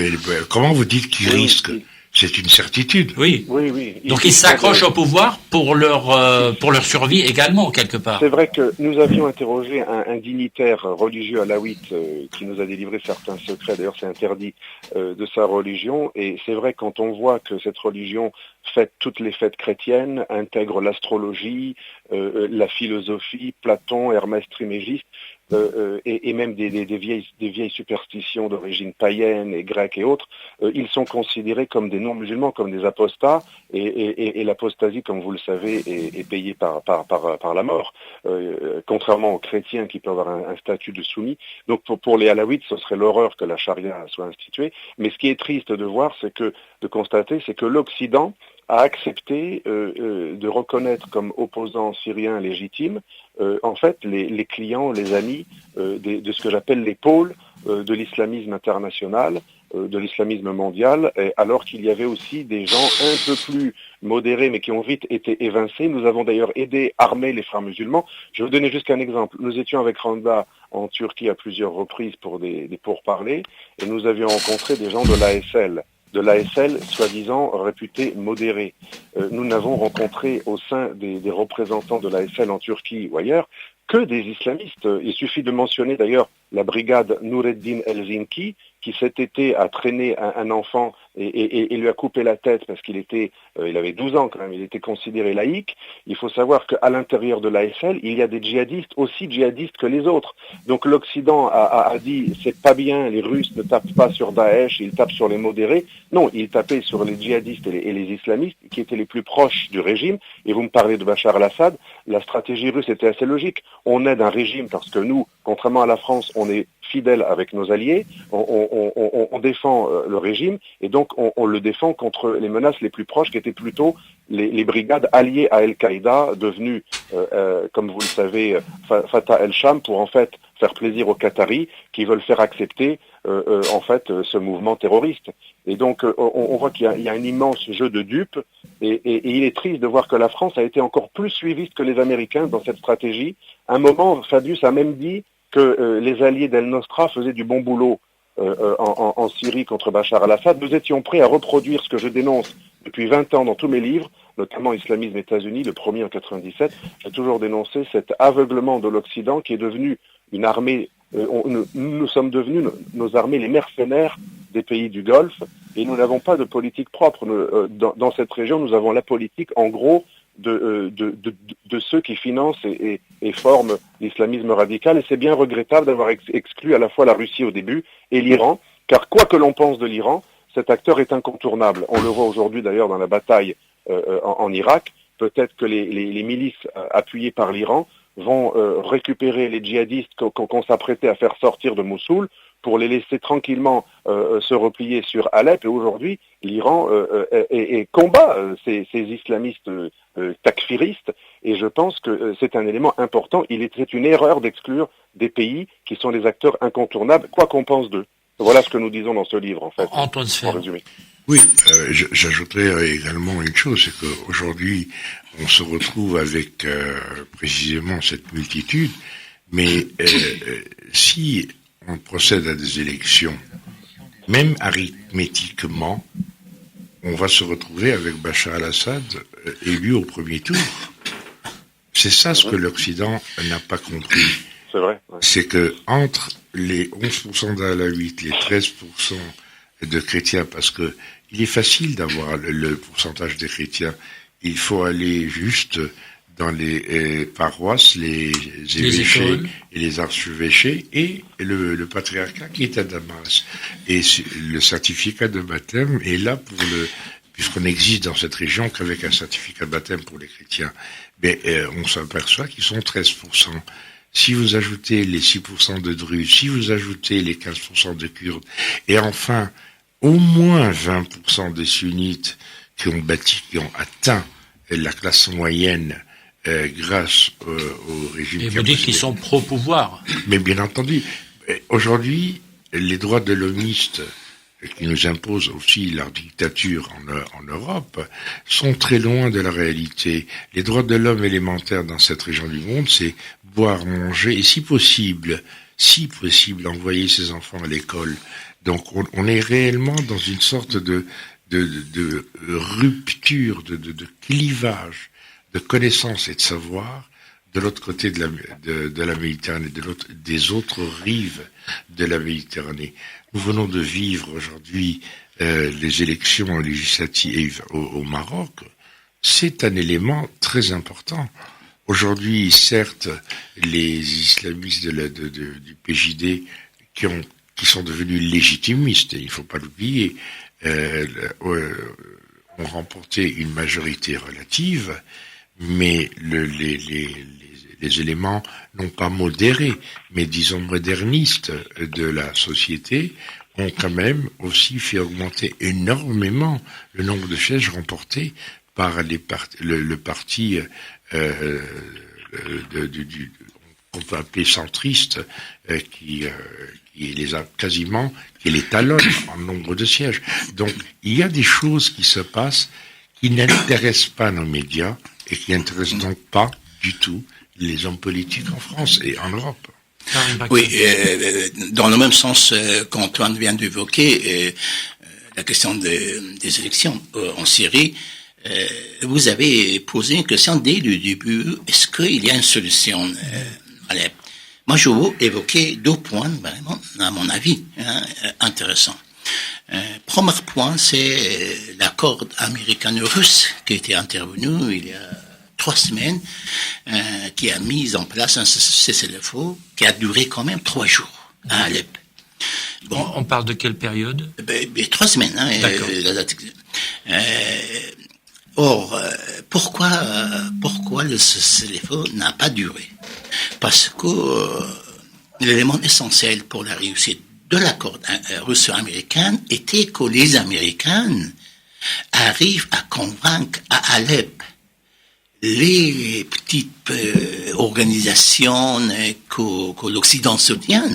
Comment vous dites qu'ils risquent ? C'est une certitude. Oui. Donc ils s'accrochent au pouvoir pour leur survie également, quelque part. C'est vrai que nous avions interrogé un dignitaire religieux alaouite qui nous a délivré certains secrets, d'ailleurs c'est interdit, de sa religion. Et c'est vrai quand on voit que cette religion fête toutes les fêtes chrétiennes, intègre l'astrologie, la philosophie, Platon, Hermès Trismégiste, et même des vieilles superstitions d'origine païenne et grecque et autres, ils sont considérés comme des non-musulmans, comme des apostats, et l'apostasie, comme vous le savez, est payée par la mort, contrairement aux chrétiens qui peuvent avoir un statut de soumis. Donc pour les alaouites, ce serait l'horreur que la charia soit instituée. Mais ce qui est triste de constater, c'est que l'Occident a accepté de reconnaître comme opposants syriens légitimes en fait les clients, les amis de ce que j'appelle les pôles de l'islamisme international, de l'islamisme mondial, alors qu'il y avait aussi des gens un peu plus modérés mais qui ont vite été évincés. Nous avons d'ailleurs aidé, armé les frères musulmans. Je vais vous donner juste un exemple. Nous étions avec Randa en Turquie à plusieurs reprises pour des pourparlers et nous avions rencontré des gens de l'ASL, soi-disant réputés modérés. Nous n'avons rencontré au sein des représentants de l'ASL en Turquie ou ailleurs que des islamistes. Il suffit de mentionner d'ailleurs la brigade Noureddin Helsinki qui cet été a traîné un enfant et lui a coupé la tête parce qu'il avait 12 ans quand même, il était considéré laïque. Il faut savoir qu'à l'intérieur de l'ASL, il y a des djihadistes aussi djihadistes que les autres. Donc l'Occident a dit c'est pas bien, les Russes ne tapent pas sur Daesh, ils tapent sur les modérés. Non, ils tapaient sur les djihadistes et les islamistes qui étaient les plus proches du régime. Et vous me parlez de Bachar el-Assad, la stratégie russe était assez logique. On aide un régime parce que nous, Contrairement à la France, on est fidèle avec nos alliés, on défend le régime, et donc on le défend contre les menaces les plus proches, qui étaient plutôt les brigades alliées à Al-Qaïda, devenues, comme vous le savez, Fatah el-Sham, pour en fait faire plaisir aux Qataris, qui veulent faire accepter en fait ce mouvement terroriste. Et donc on voit qu'il y a un immense jeu de dupes, et il est triste de voir que la France a été encore plus suiviste que les Américains dans cette stratégie. À un moment, Fabius a même dit que les alliés d'El-Nosra faisaient du bon boulot en Syrie contre Bachar al-Assad. Nous étions prêts à reproduire ce que je dénonce depuis 20 ans dans tous mes livres, notamment Islamisme États-Unis, le premier en 97. J'ai toujours dénoncé cet aveuglement de l'Occident qui est devenu une armée. Nous sommes devenus, nos armées, les mercenaires des pays du Golfe, et nous n'avons pas de politique propre. Dans cette région, nous avons la politique, en gros, de ceux qui financent et forment l'islamisme radical, et c'est bien regrettable d'avoir exclu à la fois la Russie au début et l'Iran, car quoi que l'on pense de l'Iran, cet acteur est incontournable. On le voit aujourd'hui d'ailleurs dans la bataille en Irak. Peut-être que les milices appuyées par l'Iran vont récupérer les djihadistes qu'on s'apprêtait à faire sortir de Mossoul pour les laisser tranquillement se replier sur Alep. Et aujourd'hui, l'Iran combat ces islamistes takfiristes, et je pense que c'est un élément important. Il était une erreur d'exclure des pays qui sont des acteurs incontournables, quoi qu'on pense d'eux. Voilà ce que nous disons dans ce livre, en fait, Antoine Sfer. en résumé. Oui, j'ajouterais également une chose, c'est qu'aujourd'hui, on se retrouve avec précisément cette multitude, mais si on procède à des élections, même arithmétiquement, on va se retrouver avec Bachar al-Assad élu au premier tour. C'est ça ce que l'Occident n'a pas compris. C'est vrai. Ouais. C'est que entre les 11% d'alaouites, les 13% de chrétiens, parce que il est facile d'avoir le pourcentage des chrétiens, il faut aller juste dans les paroisses, les évêchés et les archevêchés et le patriarcat qui est à Damas. Et le certificat de baptême est là puisqu'on n'existe dans cette région qu'avec un certificat de baptême pour les chrétiens. Mais on s'aperçoit qu'ils sont 13%. Si vous ajoutez les 6% de Druzes, si vous ajoutez les 15% de Kurdes, et enfin, au moins 20% des sunnites qui ont atteint la classe moyenne grâce au régime. Et vous dites qu'ils sont pro-pouvoir. Mais bien entendu, aujourd'hui, les droits de l'homiste qui nous imposent aussi leur dictature en Europe sont très loin de la réalité. Les droits de l'homme élémentaires dans cette région du monde, c'est boire, manger et si possible, envoyer ses enfants à l'école. Donc on est réellement dans une sorte de rupture, de clivage de connaissances et de savoir de l'autre côté de la Méditerranée, des autres rives de la Méditerranée. Nous venons de vivre aujourd'hui les élections législatives au Maroc. C'est un élément très important. Aujourd'hui, certes, les islamistes du PJD qui sont devenus légitimistes, il ne faut pas l'oublier, ont remporté une majorité relative, mais les éléments non pas modérés, mais disons modernistes de la société ont quand même aussi fait augmenter énormément le nombre de sièges remportés par le parti qu'on peut appeler centriste, qui les a quasiment, qui les talonne en nombre de sièges. Donc, il y a des choses qui se passent qui n'intéressent pas nos médias et qui n'intéressent donc pas du tout les hommes politiques en France et en Europe. Oui, dans le même sens qu'Antoine vient d'évoquer, la question des élections en Syrie, vous avez posé une question dès le début, est-ce qu'il y a une solution Alep? Moi, je vais évoquer 2 points, vraiment, à mon avis, intéressants. Premier point, c'est l'accord américano-russe qui a été intervenu il y a 3 semaines, qui a mis en place un cessez-le-feu qui a duré quand même 3 jours à Alep. Bon. On parle de quelle période? 3 semaines. D'accord. Or, pourquoi le cessez-le-feu n'a pas duré? Parce que l'élément essentiel pour la réussite de l'accord russo-américain était que les Américains arrivent à convaincre à Alep les petites organisations que l'Occident soutient,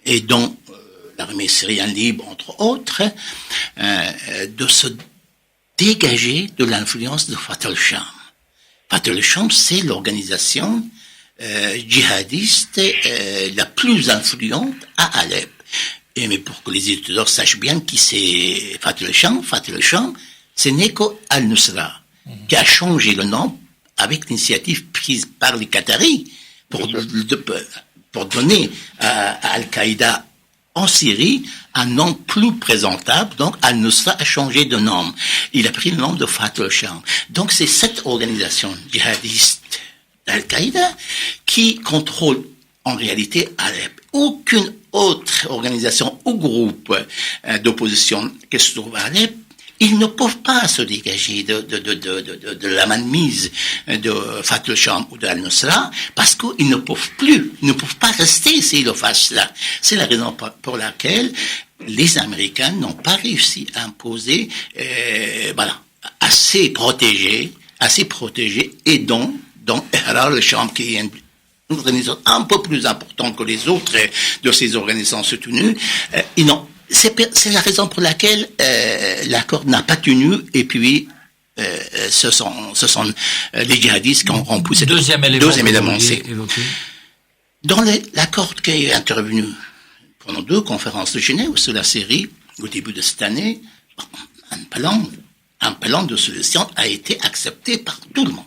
et dont l'armée syrienne libre, entre autres, de se dégager de l'influence de Fatah al-Sham. Fatah al-Sham, c'est l'organisation djihadiste la plus influente à Alep. Mais pour que les éditeurs sachent bien qui c'est Fatah al-Sham, c'est Neko al-Nusra, qui a changé le nom avec l'initiative prise par les Qataris pour donner à Al-Qaïda en Syrie un nom plus présentable. Donc al-Nusra a changé de nom. Il a pris le nom de Fatah al-Sham. Donc c'est cette organisation djihadiste d'Al-Qaïda qui contrôle en réalité Alep. Aucune autre organisation ou groupe d'opposition qui se trouve à Alep, ils ne peuvent pas se dégager de la mainmise de Fatah al-Sham ou de Al-Nusra, parce qu'ils ne peuvent plus, ils ne peuvent pas rester s'ils le fassent cela. C'est la raison pour laquelle les Américains n'ont pas réussi à imposer, assez protégés, et dont Ihrar al-Sham, qui est une organisation un peu plus importante que les autres de ces organisations soutenues, c'est la raison pour laquelle l'accord n'a pas tenu, et puis ce sont les djihadistes qui ont poussé. Deuxième élément, c'est dans l'accord qui est intervenu pendant 2 conférences de Genève sur la Syrie au début de cette année, un plan de solution a été accepté par tout le monde,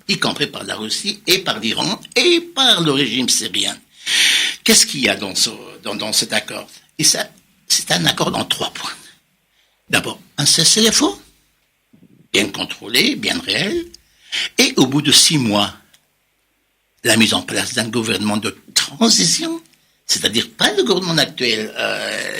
y compris par la Russie et par l'Iran et par le régime syrien. Qu'est-ce qu'il y a dans cet accord? Et ça, c'est un accord dans 3 points. D'abord, un cessez-le-feu, bien contrôlé, bien réel, et au bout de 6 mois, la mise en place d'un gouvernement de transition, c'est-à-dire pas le gouvernement actuel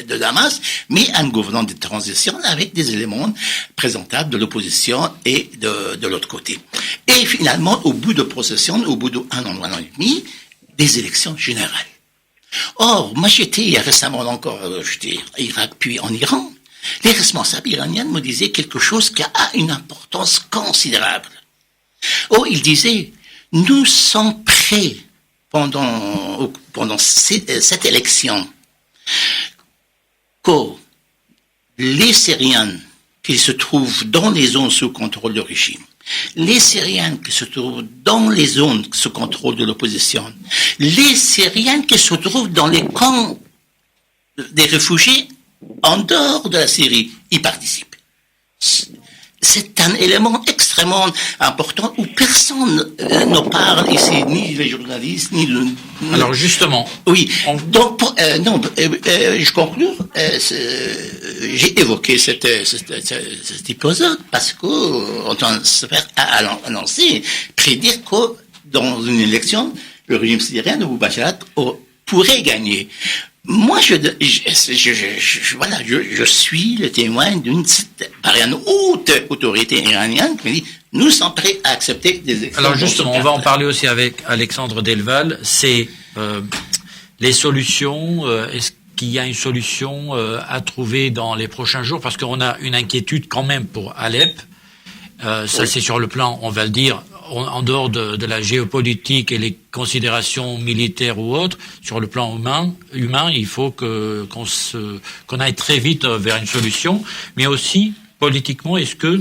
de Damas, mais un gouvernement de transition avec des éléments présentables de l'opposition et de l'autre côté. Et finalement, au bout de procession, au bout d'un an, 1 an et demi, des élections générales. Or, moi j'étais récemment encore, j'étais à Irak puis en Iran. Les responsables iraniens me disaient quelque chose qui a une importance considérable. Oh, ils disaient, nous sommes prêts pendant cette élection que les Syriens qui se trouvent dans les zones sous contrôle du régime, les Syriens qui se trouvent dans les zones sous contrôle de l'opposition, les Syriens qui se trouvent dans les camps des réfugiés en dehors de la Syrie, y participent. C'est un élément extrêmement important où personne ne parle ici, ni les journalistes, ni le... Alors justement... Oui, donc, je conclue, j'ai évoqué cet épisode parce qu'on entend se faire annoncer, prédire que dans une élection, le régime syrien de Boubacharat pourrait gagner. Moi, je suis le témoin par une haute autorité iranienne qui me dit, nous sommes prêts à accepter des élections. Alors justement, on va en parler aussi avec Alexandre Delval. C'est les solutions. Est-ce qu'il y a une solution à trouver dans les prochains jours? Parce qu'on a une inquiétude quand même pour Alep. Ça, c'est sur le plan, on va le dire, en dehors de la géopolitique et les considérations militaires ou autres, sur le plan humain, il faut qu'on aille très vite vers une solution. Mais aussi, politiquement, est-ce que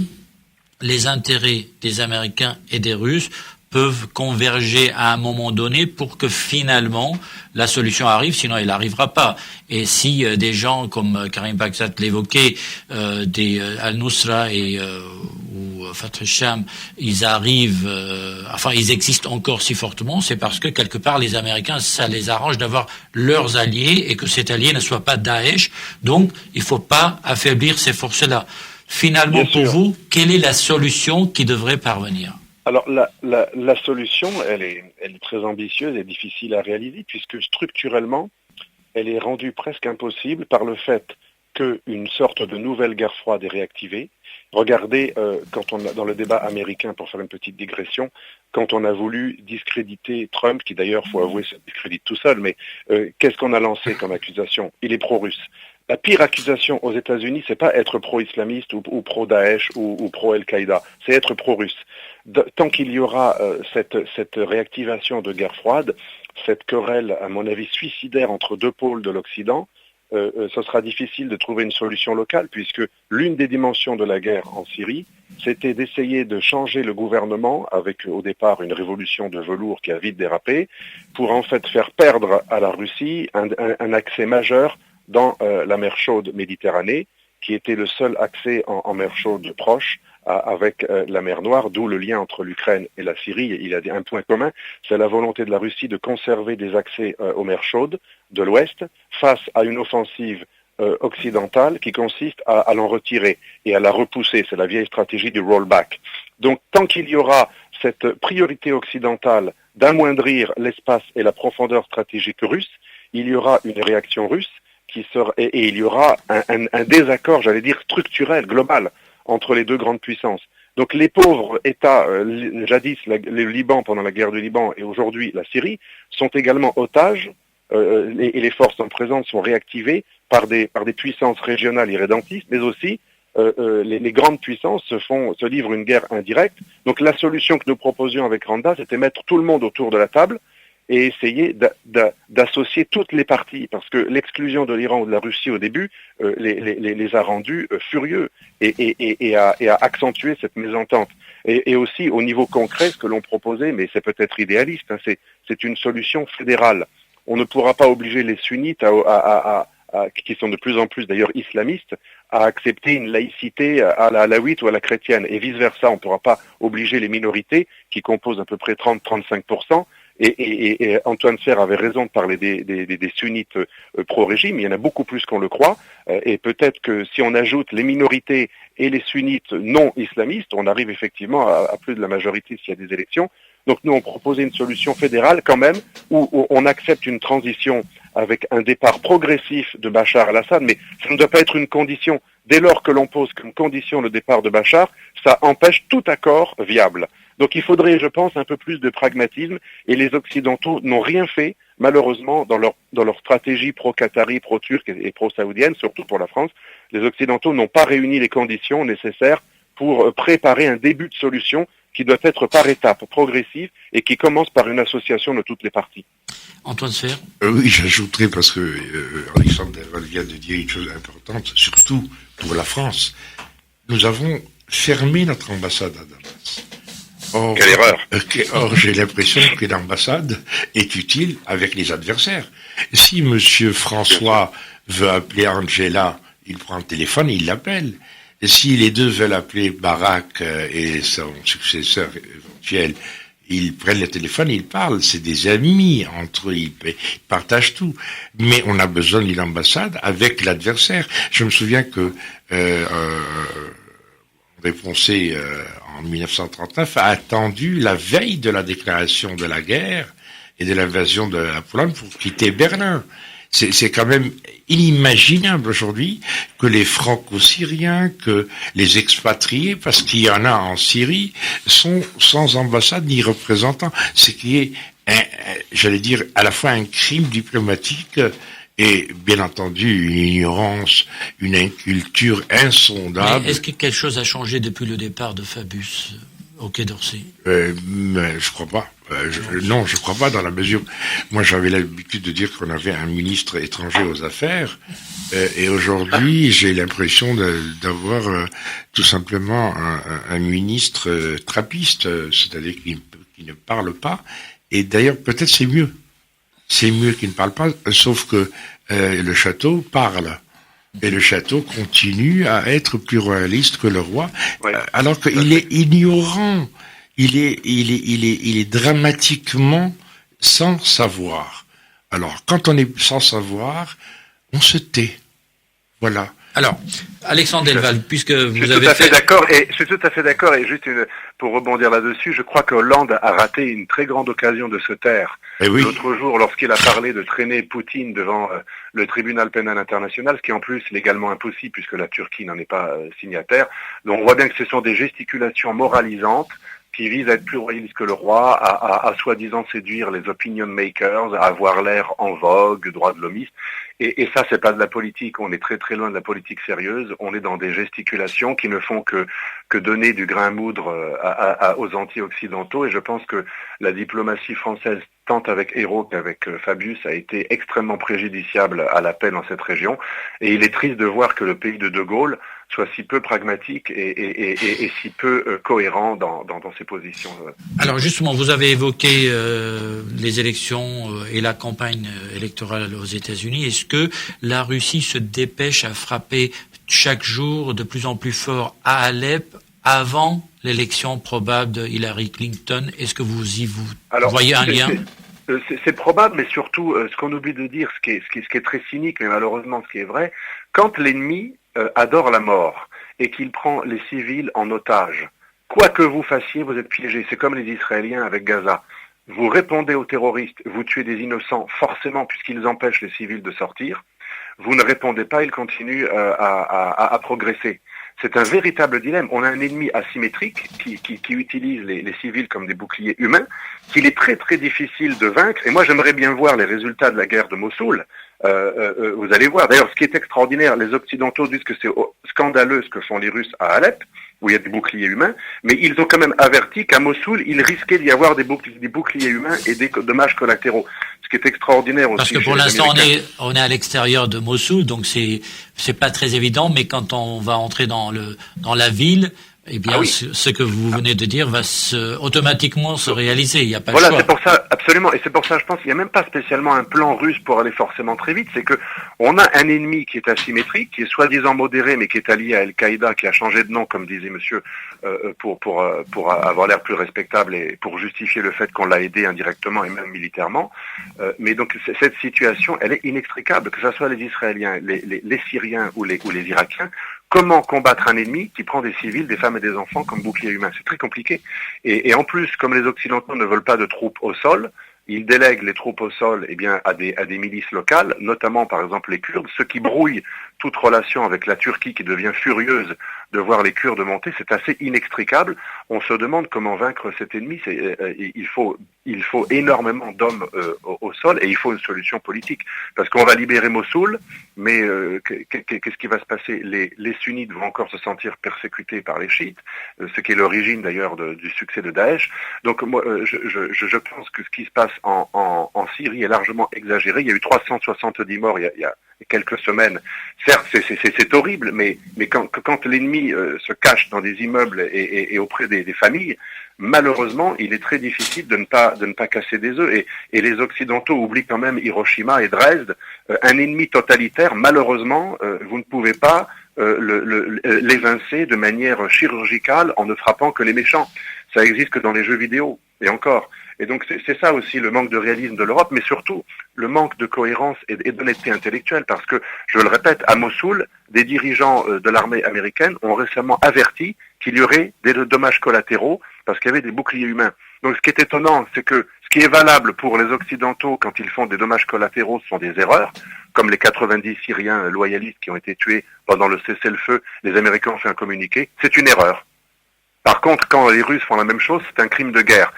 les intérêts des Américains et des Russes peuvent converger à un moment donné pour que finalement la solution arrive, sinon elle n'arrivera pas. Et si des gens comme Karim Bakhzat l'évoquait, des Al-Nusra ou Fatah al-Sham, ils arrivent, ils existent encore si fortement, c'est parce que quelque part les Américains, ça les arrange d'avoir leurs alliés et que cet allié ne soit pas Daesh. Donc il ne faut pas affaiblir ces forces-là. Finalement, Bien pour sûr. vous, quelle est la solution qui devrait parvenir ? Alors la solution, elle est très ambitieuse et difficile à réaliser puisque structurellement, elle est rendue presque impossible par le fait qu'une sorte de nouvelle guerre froide est réactivée. Regardez, quand on a dans le débat américain, pour faire une petite digression, quand on a voulu discréditer Trump, qui d'ailleurs, faut avouer, se discrédite tout seul, mais qu'est-ce qu'on a lancé comme accusation? Il est pro-russe. La pire accusation aux États-Unis, c'est pas être pro-islamiste ou pro-Daesh ou pro-Al-Qaïda, c'est être pro-russe. Tant qu'il y aura cette réactivation de guerre froide, cette querelle, à mon avis, suicidaire entre deux pôles de l'Occident, ce sera difficile de trouver une solution locale, puisque l'une des dimensions de la guerre en Syrie, c'était d'essayer de changer le gouvernement, avec au départ une révolution de velours qui a vite dérapé, pour en fait faire perdre à la Russie un accès majeur dans la mer chaude Méditerranée, qui était le seul accès en mer chaude proche avec la mer Noire, d'où le lien entre l'Ukraine et la Syrie. Il y a un point commun, c'est la volonté de la Russie de conserver des accès aux mers chaudes de l'Ouest face à une offensive occidentale qui consiste à l'en retirer et à la repousser. C'est la vieille stratégie du rollback. Donc tant qu'il y aura cette priorité occidentale d'amoindrir l'espace et la profondeur stratégique russe, il y aura une réaction russe et il y aura un désaccord, j'allais dire, structurel, global, entre les deux grandes puissances. Donc les pauvres États, jadis le Liban pendant la guerre du Liban et aujourd'hui la Syrie, sont également otages, et les forces en présence sont réactivées par des puissances régionales irrédentistes, mais aussi les grandes puissances se livrent une guerre indirecte. Donc la solution que nous proposions avec Randa, c'était mettre tout le monde autour de la table et essayer d'associer toutes les parties, parce que l'exclusion de l'Iran ou de la Russie au début les a rendus furieux et a accentué cette mésentente. Et aussi au niveau concret, ce que l'on proposait, mais c'est peut-être idéaliste, hein, c'est une solution fédérale. On ne pourra pas obliger les sunnites qui sont de plus en plus d'ailleurs islamistes, à accepter une laïcité à la alawite ou à la chrétienne, et vice-versa. On ne pourra pas obliger les minorités, qui composent à peu près 30-35%, et Antoine Serre avait raison de parler des sunnites pro-régime, il y en a beaucoup plus qu'on le croit, et peut-être que si on ajoute les minorités et les sunnites non islamistes, on arrive effectivement à plus de la majorité s'il y a des élections. Donc nous, on proposait une solution fédérale quand même, où on accepte une transition avec un départ progressif de Bachar al-Assad, mais ça ne doit pas être une condition. Dès lors que l'on pose comme condition le départ de Bachar, ça empêche tout accord viable. Donc il faudrait, je pense, un peu plus de pragmatisme, et les Occidentaux n'ont rien fait, malheureusement, dans leur stratégie pro-Qatari, pro-turque et pro-saoudienne, surtout pour la France. Les Occidentaux n'ont pas réuni les conditions nécessaires pour préparer un début de solution qui doit être par étapes, progressive, et qui commence par une association de toutes les parties. Antoine Serre. Oui, j'ajouterai, parce que Alexandre Delval vient de dire une chose importante, surtout pour la France. Nous avons fermé notre ambassade à Damas. Quelle erreur! Or, j'ai l'impression que l'ambassade est utile avec les adversaires. Si Monsieur François veut appeler Angela, il prend le téléphone et il l'appelle. Et si les deux veulent appeler Barak et son successeur éventuel, ils prennent le téléphone et ils parlent. C'est des amis entre eux, ils partagent tout. Mais on a besoin d'une ambassade avec l'adversaire. Je me souviens que Poncé, en 1939, a attendu la veille de la déclaration de la guerre et de l'invasion de la Pologne pour quitter Berlin. C'est quand même inimaginable aujourd'hui que les franco-syriens, que les expatriés, parce qu'il y en a en Syrie, sont sans ambassade ni représentant. Ce qui est, j'allais dire, à la fois un crime diplomatique et, bien entendu, une ignorance, une inculture insondable. Mais est-ce que quelque chose a changé depuis le départ de Fabius au Quai d'Orsay? Je crois pas. Non, je crois pas, dans la mesure. Moi, j'avais l'habitude de dire qu'on avait un ministre étranger aux affaires, et aujourd'hui, j'ai l'impression d'avoir tout simplement un ministre trappiste, c'est-à-dire qui ne parle pas. Et d'ailleurs, peut-être c'est mieux. C'est mieux qu'il ne parle pas, sauf que le château parle. Et le château continue à être plus royaliste que le roi, ouais, alors qu'il est ignorant. Il est dramatiquement sans savoir. Alors, quand on est sans savoir, on se tait. Voilà. Alors, Alexandre Delval, puisque vous avez je suis tout à fait d'accord, et juste pour rebondir là-dessus, je crois que Hollande a raté une très grande occasion de se taire. Oui. L'autre jour, lorsqu'il a parlé de traîner Poutine devant le tribunal pénal international, ce qui est en plus légalement impossible puisque la Turquie n'en est pas signataire. Donc on voit bien que ce sont des gesticulations moralisantes qui vise à être plus royaliste que le roi, à soi-disant séduire les opinion makers, à avoir l'air en vogue, droit de l'homiste. Et ça, c'est pas de la politique. On est très très loin de la politique sérieuse. On est dans des gesticulations qui ne font que donner du grain à moudre aux anti-occidentaux. Et je pense que la diplomatie française, tant avec Hérault qu'avec Fabius, a été extrêmement préjudiciable à la paix dans cette région. Et il est triste de voir que le pays de Gaulle soit si peu pragmatique et si peu cohérent dans ses positions. Alors justement, vous avez évoqué les élections et la campagne électorale aux États-Unis. Est-ce que la Russie se dépêche à frapper chaque jour de plus en plus fort à Alep avant l'élection probable de Hillary Clinton? Est-ce que vous voyez un lien? C'est probable, mais surtout, ce qu'on oublie de dire, ce qui est très cynique, mais malheureusement ce qui est vrai, quand l'ennemi adore la mort et qu'il prend les civils en otage, quoi que vous fassiez, vous êtes piégés. C'est comme les Israéliens avec Gaza. Vous répondez aux terroristes, vous tuez des innocents, forcément, puisqu'ils empêchent les civils de sortir. Vous ne répondez pas, ils continuent à progresser. C'est un véritable dilemme. On a un ennemi asymétrique qui utilise les civils comme des boucliers humains, qu'il est très très difficile de vaincre. Et moi, j'aimerais bien voir les résultats de la guerre de Mossoul. Vous allez voir. D'ailleurs, ce qui est extraordinaire, les Occidentaux disent que c'est scandaleux ce que font les Russes à Alep, où il y a des boucliers humains, mais ils ont quand même averti qu'à Mossoul, il risquait d'y avoir des boucliers humains et des dommages collatéraux. Ce qui est extraordinaire aussi. Parce que pour l'instant, on est à l'extérieur de Mossoul, donc c'est pas très évident, mais quand on va entrer dans la ville, eh bien, ce que vous venez de dire va automatiquement se réaliser. Il n'y a pas de choix. Voilà, c'est pour ça, absolument. Et c'est pour ça, je pense qu'il n'y a même pas spécialement un plan russe pour aller forcément très vite. C'est que on a un ennemi qui est asymétrique, qui est soi-disant modéré, mais qui est allié à Al-Qaïda, qui a changé de nom, comme disait monsieur, pour avoir l'air plus respectable et pour justifier le fait qu'on l'a aidé indirectement et même militairement. Mais donc, cette situation, elle est inextricable, que ce soit les Israéliens, les Syriens ou les Irakiens. Comment combattre un ennemi qui prend des civils, des femmes et des enfants comme boucliers humains? C'est très compliqué. Et en plus, comme les Occidentaux ne veulent pas de troupes au sol, ils délèguent les troupes au sol à des milices locales, notamment par exemple les Kurdes, ce qui brouille toute relation avec la Turquie qui devient furieuse de voir les Kurdes monter. C'est assez inextricable. On se demande comment vaincre cet ennemi. Il faut énormément d'hommes au sol et il faut une solution politique. Parce qu'on va libérer Mossoul, mais qu'est-ce qui va se passer? Les sunnites vont encore se sentir persécutés par les chiites, ce qui est l'origine d'ailleurs du succès de Daesh. Donc moi, je pense que ce qui se passe en Syrie est largement exagéré. Il y a eu 370 morts il y a quelques semaines. Certes, c'est horrible, mais quand l'ennemi se cache dans des immeubles et auprès des familles, malheureusement, il est très difficile de ne pas casser des œufs. Et les Occidentaux oublient quand même Hiroshima et Dresde. Un ennemi totalitaire, malheureusement, vous ne pouvez pas l'évincer de manière chirurgicale en ne frappant que les méchants. Ça existe que dans les jeux vidéo, et encore. Et donc c'est ça aussi le manque de réalisme de l'Europe, mais surtout le manque de cohérence et d'honnêteté intellectuelle, parce que, je le répète, à Mossoul, des dirigeants de l'armée américaine ont récemment averti qu'il y aurait des dommages collatéraux parce qu'il y avait des boucliers humains. Donc ce qui est étonnant, c'est que ce qui est valable pour les Occidentaux quand ils font des dommages collatéraux sont des erreurs, comme les 90 Syriens loyalistes qui ont été tués pendant le cessez-le-feu, les Américains ont fait un communiqué, c'est une erreur. Par contre, quand les Russes font la même chose, c'est un crime de guerre.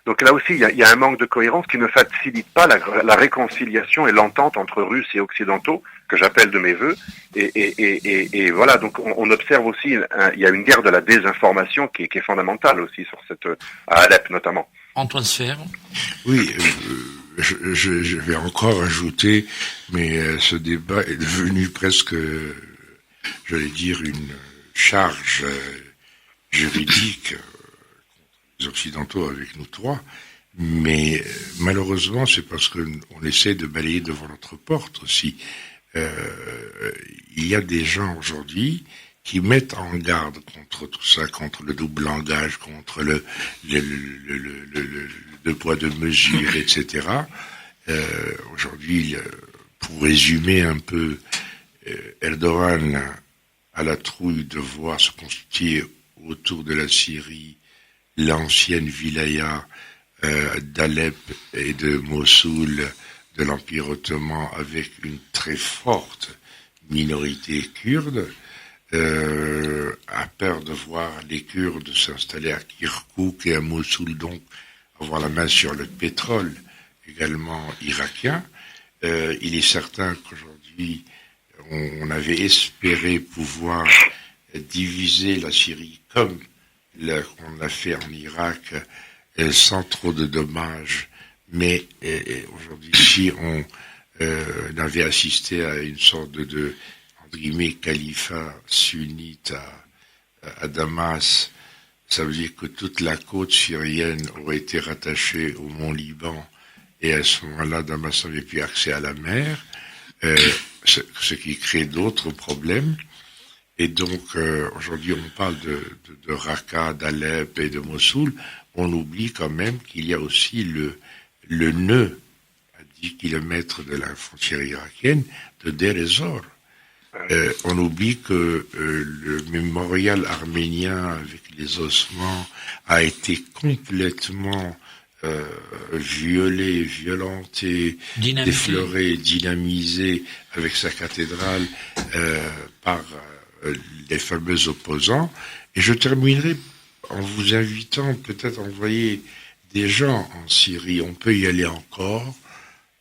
Donc là aussi, il y a un manque de cohérence qui ne facilite pas la réconciliation et l'entente entre Russes et Occidentaux, que j'appelle de mes voeux. Et voilà, donc on observe aussi, il y a une guerre de la désinformation qui est fondamentale aussi sur à Alep notamment. Antoine Sfer. Oui, je vais encore ajouter, mais ce débat est devenu presque, j'allais dire, une charge juridique les Occidentaux avec nous trois, mais malheureusement c'est parce qu'on essaie de balayer devant notre porte aussi. Il y a des gens aujourd'hui qui mettent en garde contre tout ça, contre le double langage, contre le deux poids deux mesures, etc. Aujourd'hui, pour résumer un peu, Erdogan a la trouille de voir se constituer autour de la Syrie l'ancienne wilaya d'Alep et de Mossoul de l'Empire ottoman avec une très forte minorité kurde. a peur de voir les Kurdes s'installer à Kirkouk et à Mossoul, donc avoir la main sur le pétrole, également irakien. Il est certain qu'aujourd'hui, on avait espéré pouvoir diviser la Syrie comme on l'a fait en Irak, sans trop de dommages, mais aujourd'hui, si on avait assisté à une sorte de entre guillemets, califat sunnite à Damas, ça veut dire que toute la côte syrienne aurait été rattachée au mont Liban, et à ce moment-là, Damas n'avait plus accès à la mer, ce qui crée d'autres problèmes. Et donc, aujourd'hui, on parle de Raqqa, d'Alep et de Mossoul. On oublie quand même qu'il y a aussi le nœud à 10 kilomètres de la frontière irakienne de Deir ez-Zor. On oublie que le mémorial arménien avec les ossements a été complètement violé, violenté, défloré, dynamisé avec sa cathédrale par les fameux opposants. Et je terminerai en vous invitant peut-être à envoyer des gens en Syrie. On peut y aller encore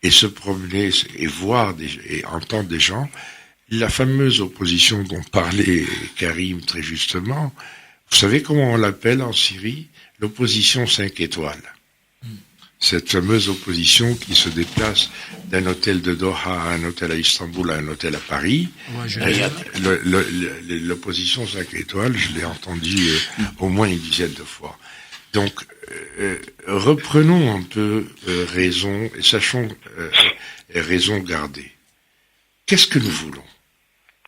et se promener et voir et entendre des gens. La fameuse opposition dont parlait Karim très justement, vous savez comment on l'appelle en Syrie? L'opposition 5 étoiles. Cette fameuse opposition qui se déplace d'un hôtel de Doha à un hôtel à Istanbul à un hôtel à Paris. L'opposition 5 étoiles, je l'ai entendu au moins une dizaine de fois. Donc, reprenons un peu raison et sachons raison garder. Qu'est-ce que nous voulons?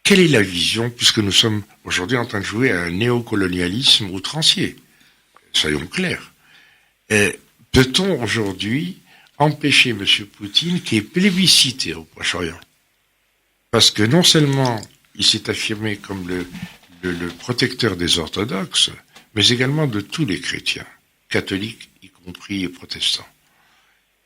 Quelle est la vision, puisque nous sommes aujourd'hui en train de jouer à un néocolonialisme outrancier? Soyons clairs. Peut-on aujourd'hui empêcher M. Poutine qui est plébiscité au Proche-Orient? Parce que non seulement il s'est affirmé comme le protecteur des orthodoxes, mais également de tous les chrétiens, catholiques y compris protestants.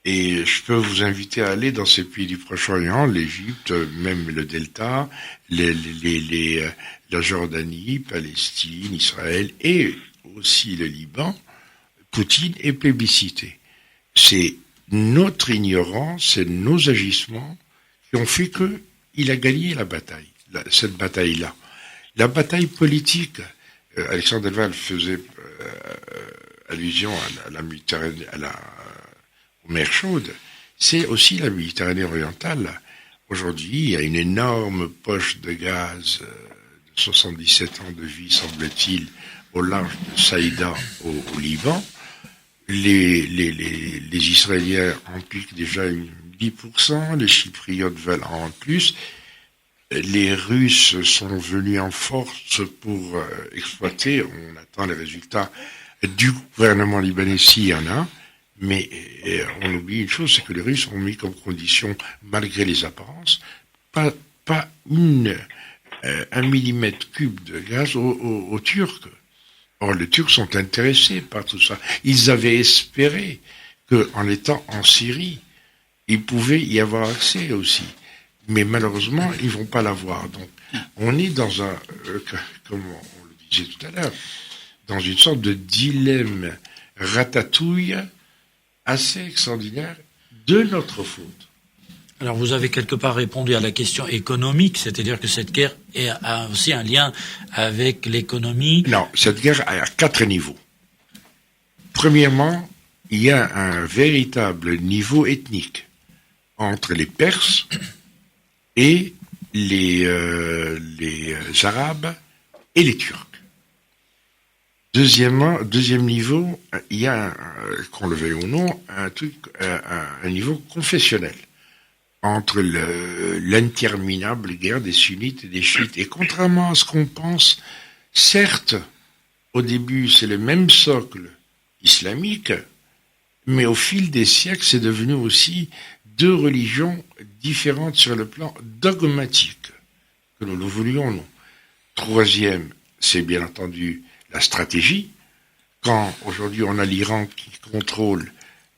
Et je peux vous inviter à aller dans ces pays du Proche-Orient, l'Égypte, même le Delta, la Jordanie, Palestine, Israël et aussi le Liban. Poutine est plébiscité. C'est notre ignorance, c'est nos agissements qui ont fait qu'il a gagné la bataille, cette bataille-là. La bataille politique, Alexandre Delval faisait allusion à la Méditerranée, aux mers chaudes, c'est aussi la Méditerranée orientale. Aujourd'hui, il y a une énorme poche de gaz de 77 ans de vie, semble-t-il, au large de Saïda, au Liban. Les Israéliens en piquent déjà 10%, les Chypriotes veulent en plus. Les Russes sont venus en force pour exploiter. On attend les résultats du gouvernement libanais s'il y en a. Mais on oublie une chose, c'est que les Russes ont mis comme condition, malgré les apparences, pas un millimètre cube de gaz aux Turcs. Or, les Turcs sont intéressés par tout ça. Ils avaient espéré qu'en étant en Syrie, il pouvait y avoir accès aussi. Mais malheureusement, ils vont pas l'avoir. Donc, on est dans un, comme on le disait tout à l'heure, dans une sorte de dilemme ratatouille assez extraordinaire de notre faute. Alors vous avez quelque part répondu à la question économique, c'est-à-dire que cette guerre a aussi un lien avec l'économie. Non, cette guerre a 4 niveaux. Premièrement, il y a un véritable niveau ethnique entre les Perses et les Arabes et les Turcs. Deuxième niveau, il y a, qu'on le veuille ou non, un niveau confessionnel entre l'interminable guerre des sunnites et des chiites. Et contrairement à ce qu'on pense, certes, au début, c'est le même socle islamique, mais au fil des siècles, c'est devenu aussi 2 religions différentes sur le plan dogmatique, que nous le voulions ou non. Troisième, c'est bien entendu la stratégie. Quand aujourd'hui on a l'Iran qui contrôle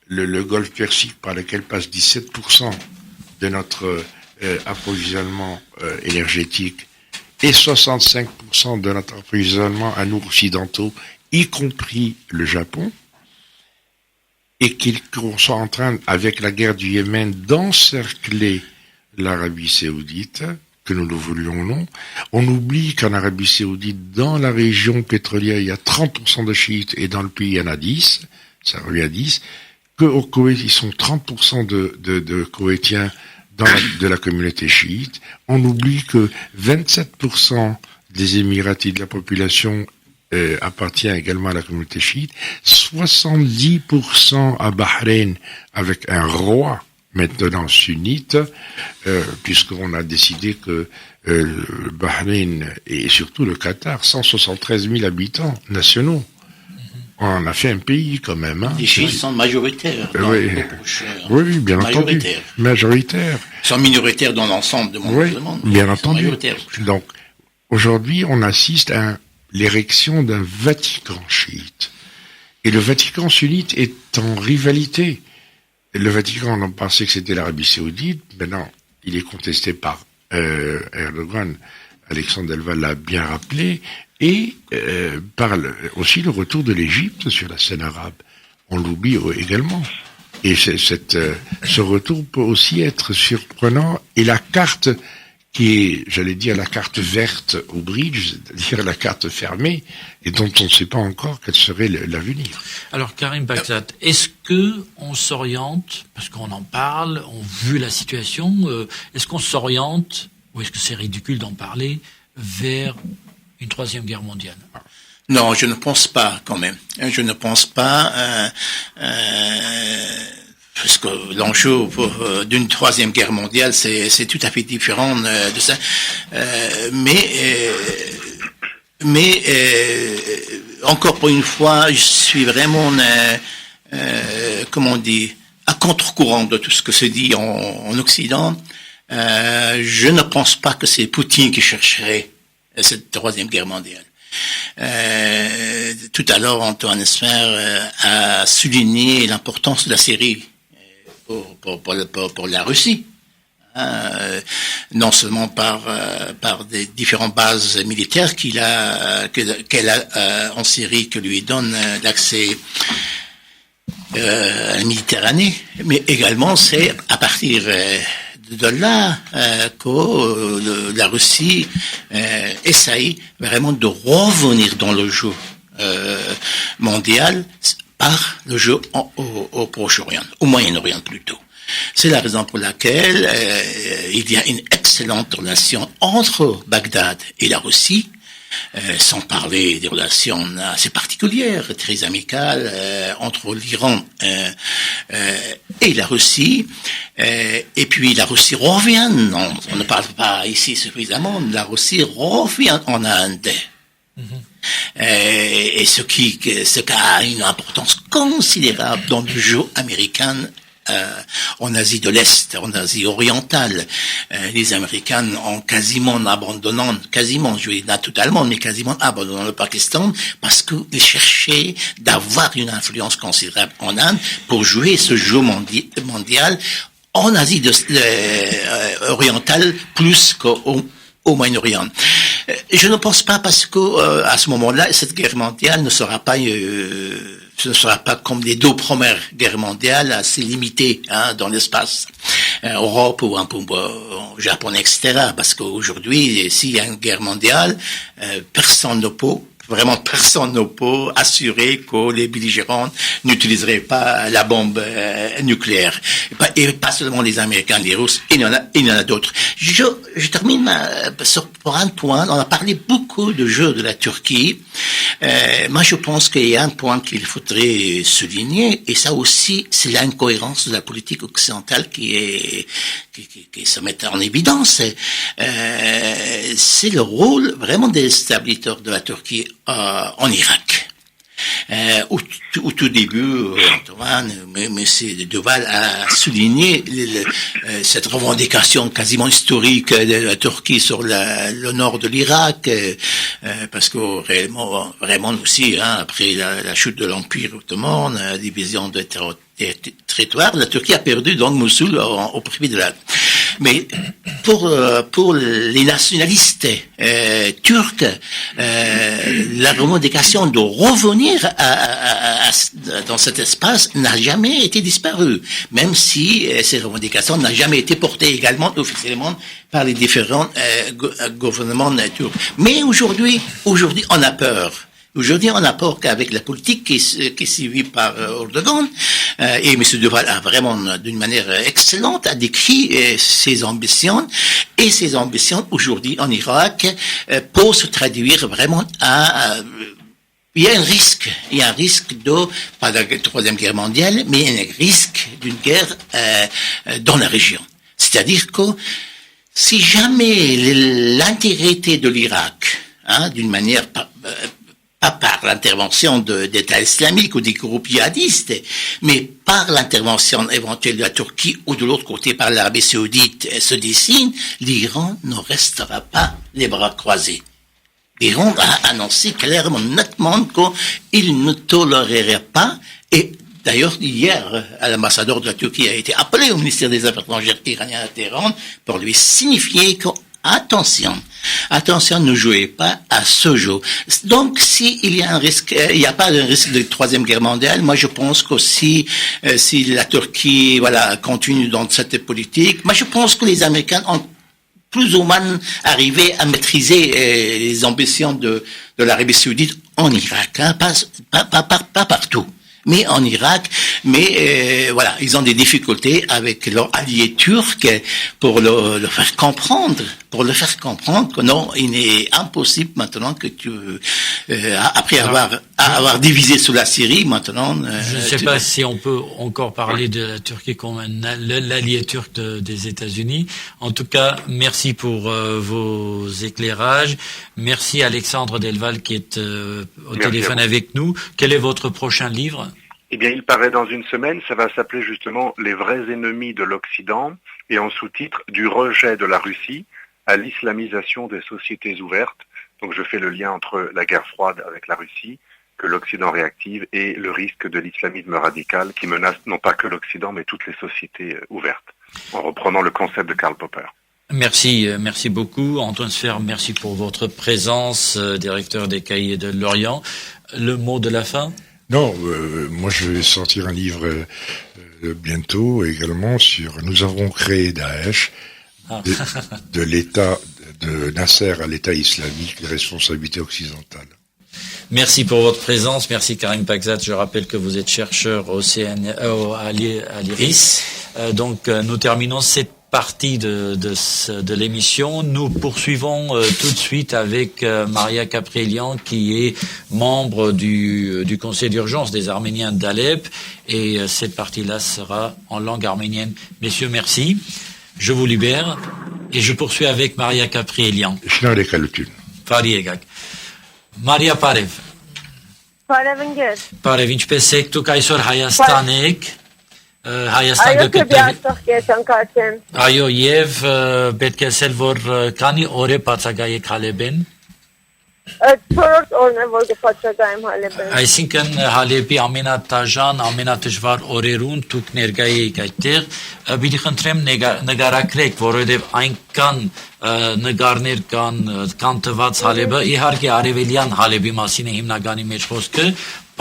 le golfe Persique par lequel passe 17% de notre approvisionnement énergétique, et 65% de notre approvisionnement à nous occidentaux, y compris le Japon, et qu'on soit en train, avec la guerre du Yémen, d'encercler l'Arabie Saoudite, que nous le voulions ou non. On oublie qu'en Arabie Saoudite, dans la région pétrolière, il y a 30% de chiites, et dans le pays, il y en a 10, ça revient à 10, qu'au Koweït, ils sont 30% de Koweïtiens de la communauté chiite. On oublie que 27% des Émiratis de la population appartient également à la communauté chiite, 70% à Bahreïn avec un roi maintenant sunnite, puisqu'on a décidé que le Bahreïn et surtout le Qatar, 173 000 habitants nationaux. On en a fait un pays quand même. Hein. Les chiites sont majoritaires. Oui, bien entendu. Majoritaires. Ils sont minoritaires dans l'ensemble du monde. Oui, bien entendu. Donc, aujourd'hui, on assiste à l'érection d'un Vatican chiite. Et le Vatican sunnite est en rivalité. Le Vatican, on pensait que c'était l'Arabie Saoudite. Maintenant, il est contesté par Erdogan. Alexandre Delval l'a bien rappelé. Et par aussi le retour de l'Égypte sur la scène arabe. On l'oublie également. Et ce retour peut aussi être surprenant. Et la carte qui est, j'allais dire, la carte verte au bridge, c'est-à-dire la carte fermée, et dont on ne sait pas encore quel serait l'avenir. Alors, Karim Baghdad, est-ce que on s'oriente, parce qu'on en parle, on vu la situation, est-ce qu'on s'oriente, ou est-ce que c'est ridicule d'en parler, vers une troisième guerre mondiale? Non, je ne pense pas, quand même. Je ne pense pas, parce que l'enjeu d'une troisième guerre mondiale, c'est tout à fait différent de ça. Mais encore pour une fois, je suis vraiment, comment on dit, à contre-courant de tout ce que se dit en Occident. Je ne pense pas que c'est Poutine qui chercherait cette troisième guerre mondiale. Tout à l'heure, Antoine Esmer a souligné l'importance de la Syrie pour la Russie, non seulement par des différentes bases militaires qu'elle a en Syrie, que lui donne l'accès à la Méditerranée, mais également c'est à partir de là que la Russie essaye vraiment de revenir dans le jeu mondial par le jeu au Proche-Orient, au Moyen-Orient plutôt. C'est la raison pour laquelle il y a une excellente relation entre Bagdad et la Russie, sans parler des relations assez particulières, très amicales, entre l'Iran et la Russie. Et puis la Russie revient, on ne parle pas ici suffisamment, la Russie revient en Inde. Et ce qui a une importance considérable dans le jeu américain en Asie de l'Est, en Asie orientale. Les Américains ont quasiment je vais dire totalement, mais quasiment abandonné le Pakistan parce qu'ils cherchaient d'avoir une influence considérable en Inde pour jouer ce jeu mondial en Asie orientale plus qu'au Moyen-Orient. Je ne pense pas parce que à ce moment-là, cette guerre mondiale ne sera pas comme les deux premières guerres mondiales, assez limitées dans l'espace, Europe ou un peu Japon, etc. Parce qu'aujourd'hui, s'il y a une guerre mondiale, personne ne peut assurer que les belligérants n'utiliseraient pas la bombe nucléaire. Et pas seulement les Américains, les Russes, il y en a d'autres. Je termine pour un point. On a parlé beaucoup de jeux de la Turquie. Moi, je pense qu'il y a un point qu'il faudrait souligner, et ça aussi, c'est l'incohérence de la politique occidentale qui se met en évidence. C'est le rôle vraiment des stabilisateurs de la Turquie en Irak. Au tout début, Antoine, M. Deval a souligné cette revendication quasiment historique de la Turquie sur le nord de l'Irak, parce que vraiment aussi, après la chute de l'Empire ottoman, la division de territoire, la Turquie a perdu donc Mossoul au profit de la. Mais pour les nationalistes turcs, la revendication de revenir dans cet espace n'a jamais été disparue, même si ces revendications n'ont jamais été portées également officiellement par les différents gouvernements turcs. Mais aujourd'hui, on a peur. Aujourd'hui, on a peur qu'avec la politique qui est suivie par Erdogan, et M. Deval a vraiment, d'une manière excellente, a décrit ses ambitions, et ces ambitions aujourd'hui en Irak peuvent se traduire vraiment il y a un risque pas de la Troisième Guerre mondiale, mais un risque d'une guerre dans la région. C'est-à-dire que si jamais l'intégrité de l'Irak, d'une manière pas par l'intervention d'État islamique ou des groupes djihadistes, mais par l'intervention éventuelle de la Turquie ou de l'autre côté par l'Arabie saoudite se dessine, l'Iran ne restera pas les bras croisés. L'Iran a annoncé clairement, nettement qu'il ne tolérerait pas, et d'ailleurs, hier, l'ambassadeur de la Turquie a été appelé au ministère des Affaires étrangères iranien à Téhéran pour lui signifier que attention, ne jouez pas à ce jeu. Donc, s'il y a un risque, il n'y a pas de risque de Troisième Guerre mondiale, moi je pense que si la Turquie, continue dans cette politique, moi je pense que les Américains ont plus ou moins arrivé à maîtriser les ambitions de l'Arabie saoudite en Irak, pas partout. Mais en Irak, ils ont des difficultés avec leur allié turc pour le faire comprendre que non, il est impossible maintenant que après avoir divisé sous la Syrie, maintenant. Je ne sais pas si on peut encore parler de la Turquie comme l'allié turc des États-Unis. En tout cas, merci pour vos éclairages. Merci Alexandre Delval qui est au téléphone avec nous. Quel est votre prochain livre? Eh bien, il paraît dans une semaine, ça va s'appeler justement « Les vrais ennemis de l'Occident » et en sous-titre « Du rejet de la Russie à l'islamisation des sociétés ouvertes ». Donc je fais le lien entre la guerre froide avec la Russie, que l'Occident réactive, et le risque de l'islamisme radical qui menace non pas que l'Occident, mais toutes les sociétés ouvertes, en reprenant le concept de Karl Popper. Merci beaucoup. Antoine Sfer, merci pour votre présence, directeur des Cahiers de l'Orient. Le mot de la fin? Non, moi je vais sortir un livre bientôt également sur « Nous avons créé Daesh », de l'État de Nasser à l'État islamique, les responsabilités occidentales. Merci pour votre présence. Merci Karim Pakzat. Je rappelle que vous êtes chercheur à l'IRIS. Donc nous terminons cette partie de l'émission. Nous poursuivons tout de suite avec Maria Kaprielian qui est membre du Conseil d'urgence des Arméniens d'Alep, et cette partie-là sera en langue arménienne. Messieurs, merci. Je vous libère et je poursuis avec Maria Kaprielian. Maria Parev. Parev, ինչպես եք դուք այսօր Հայաստան եք? Հայաստան Այո, եւ պետք է ասել, որ քանի օր է բացակայեք Հալեբեն։ Չորրորդ օրն է, որ բացակայեմ Հալեբեն։ Այսինքն Հալեբի ամենատաժան, ամենադժվար օրերուն դուք ներկայ եք այդտեղ։ Պիտի խնդրեմ նկարագրեք, որովհետեւ այնքան նկարներ կան տված Հալեբը, իհարկե արևելյան Հալեբի մասին է հիմնականի մեջ խոսքը,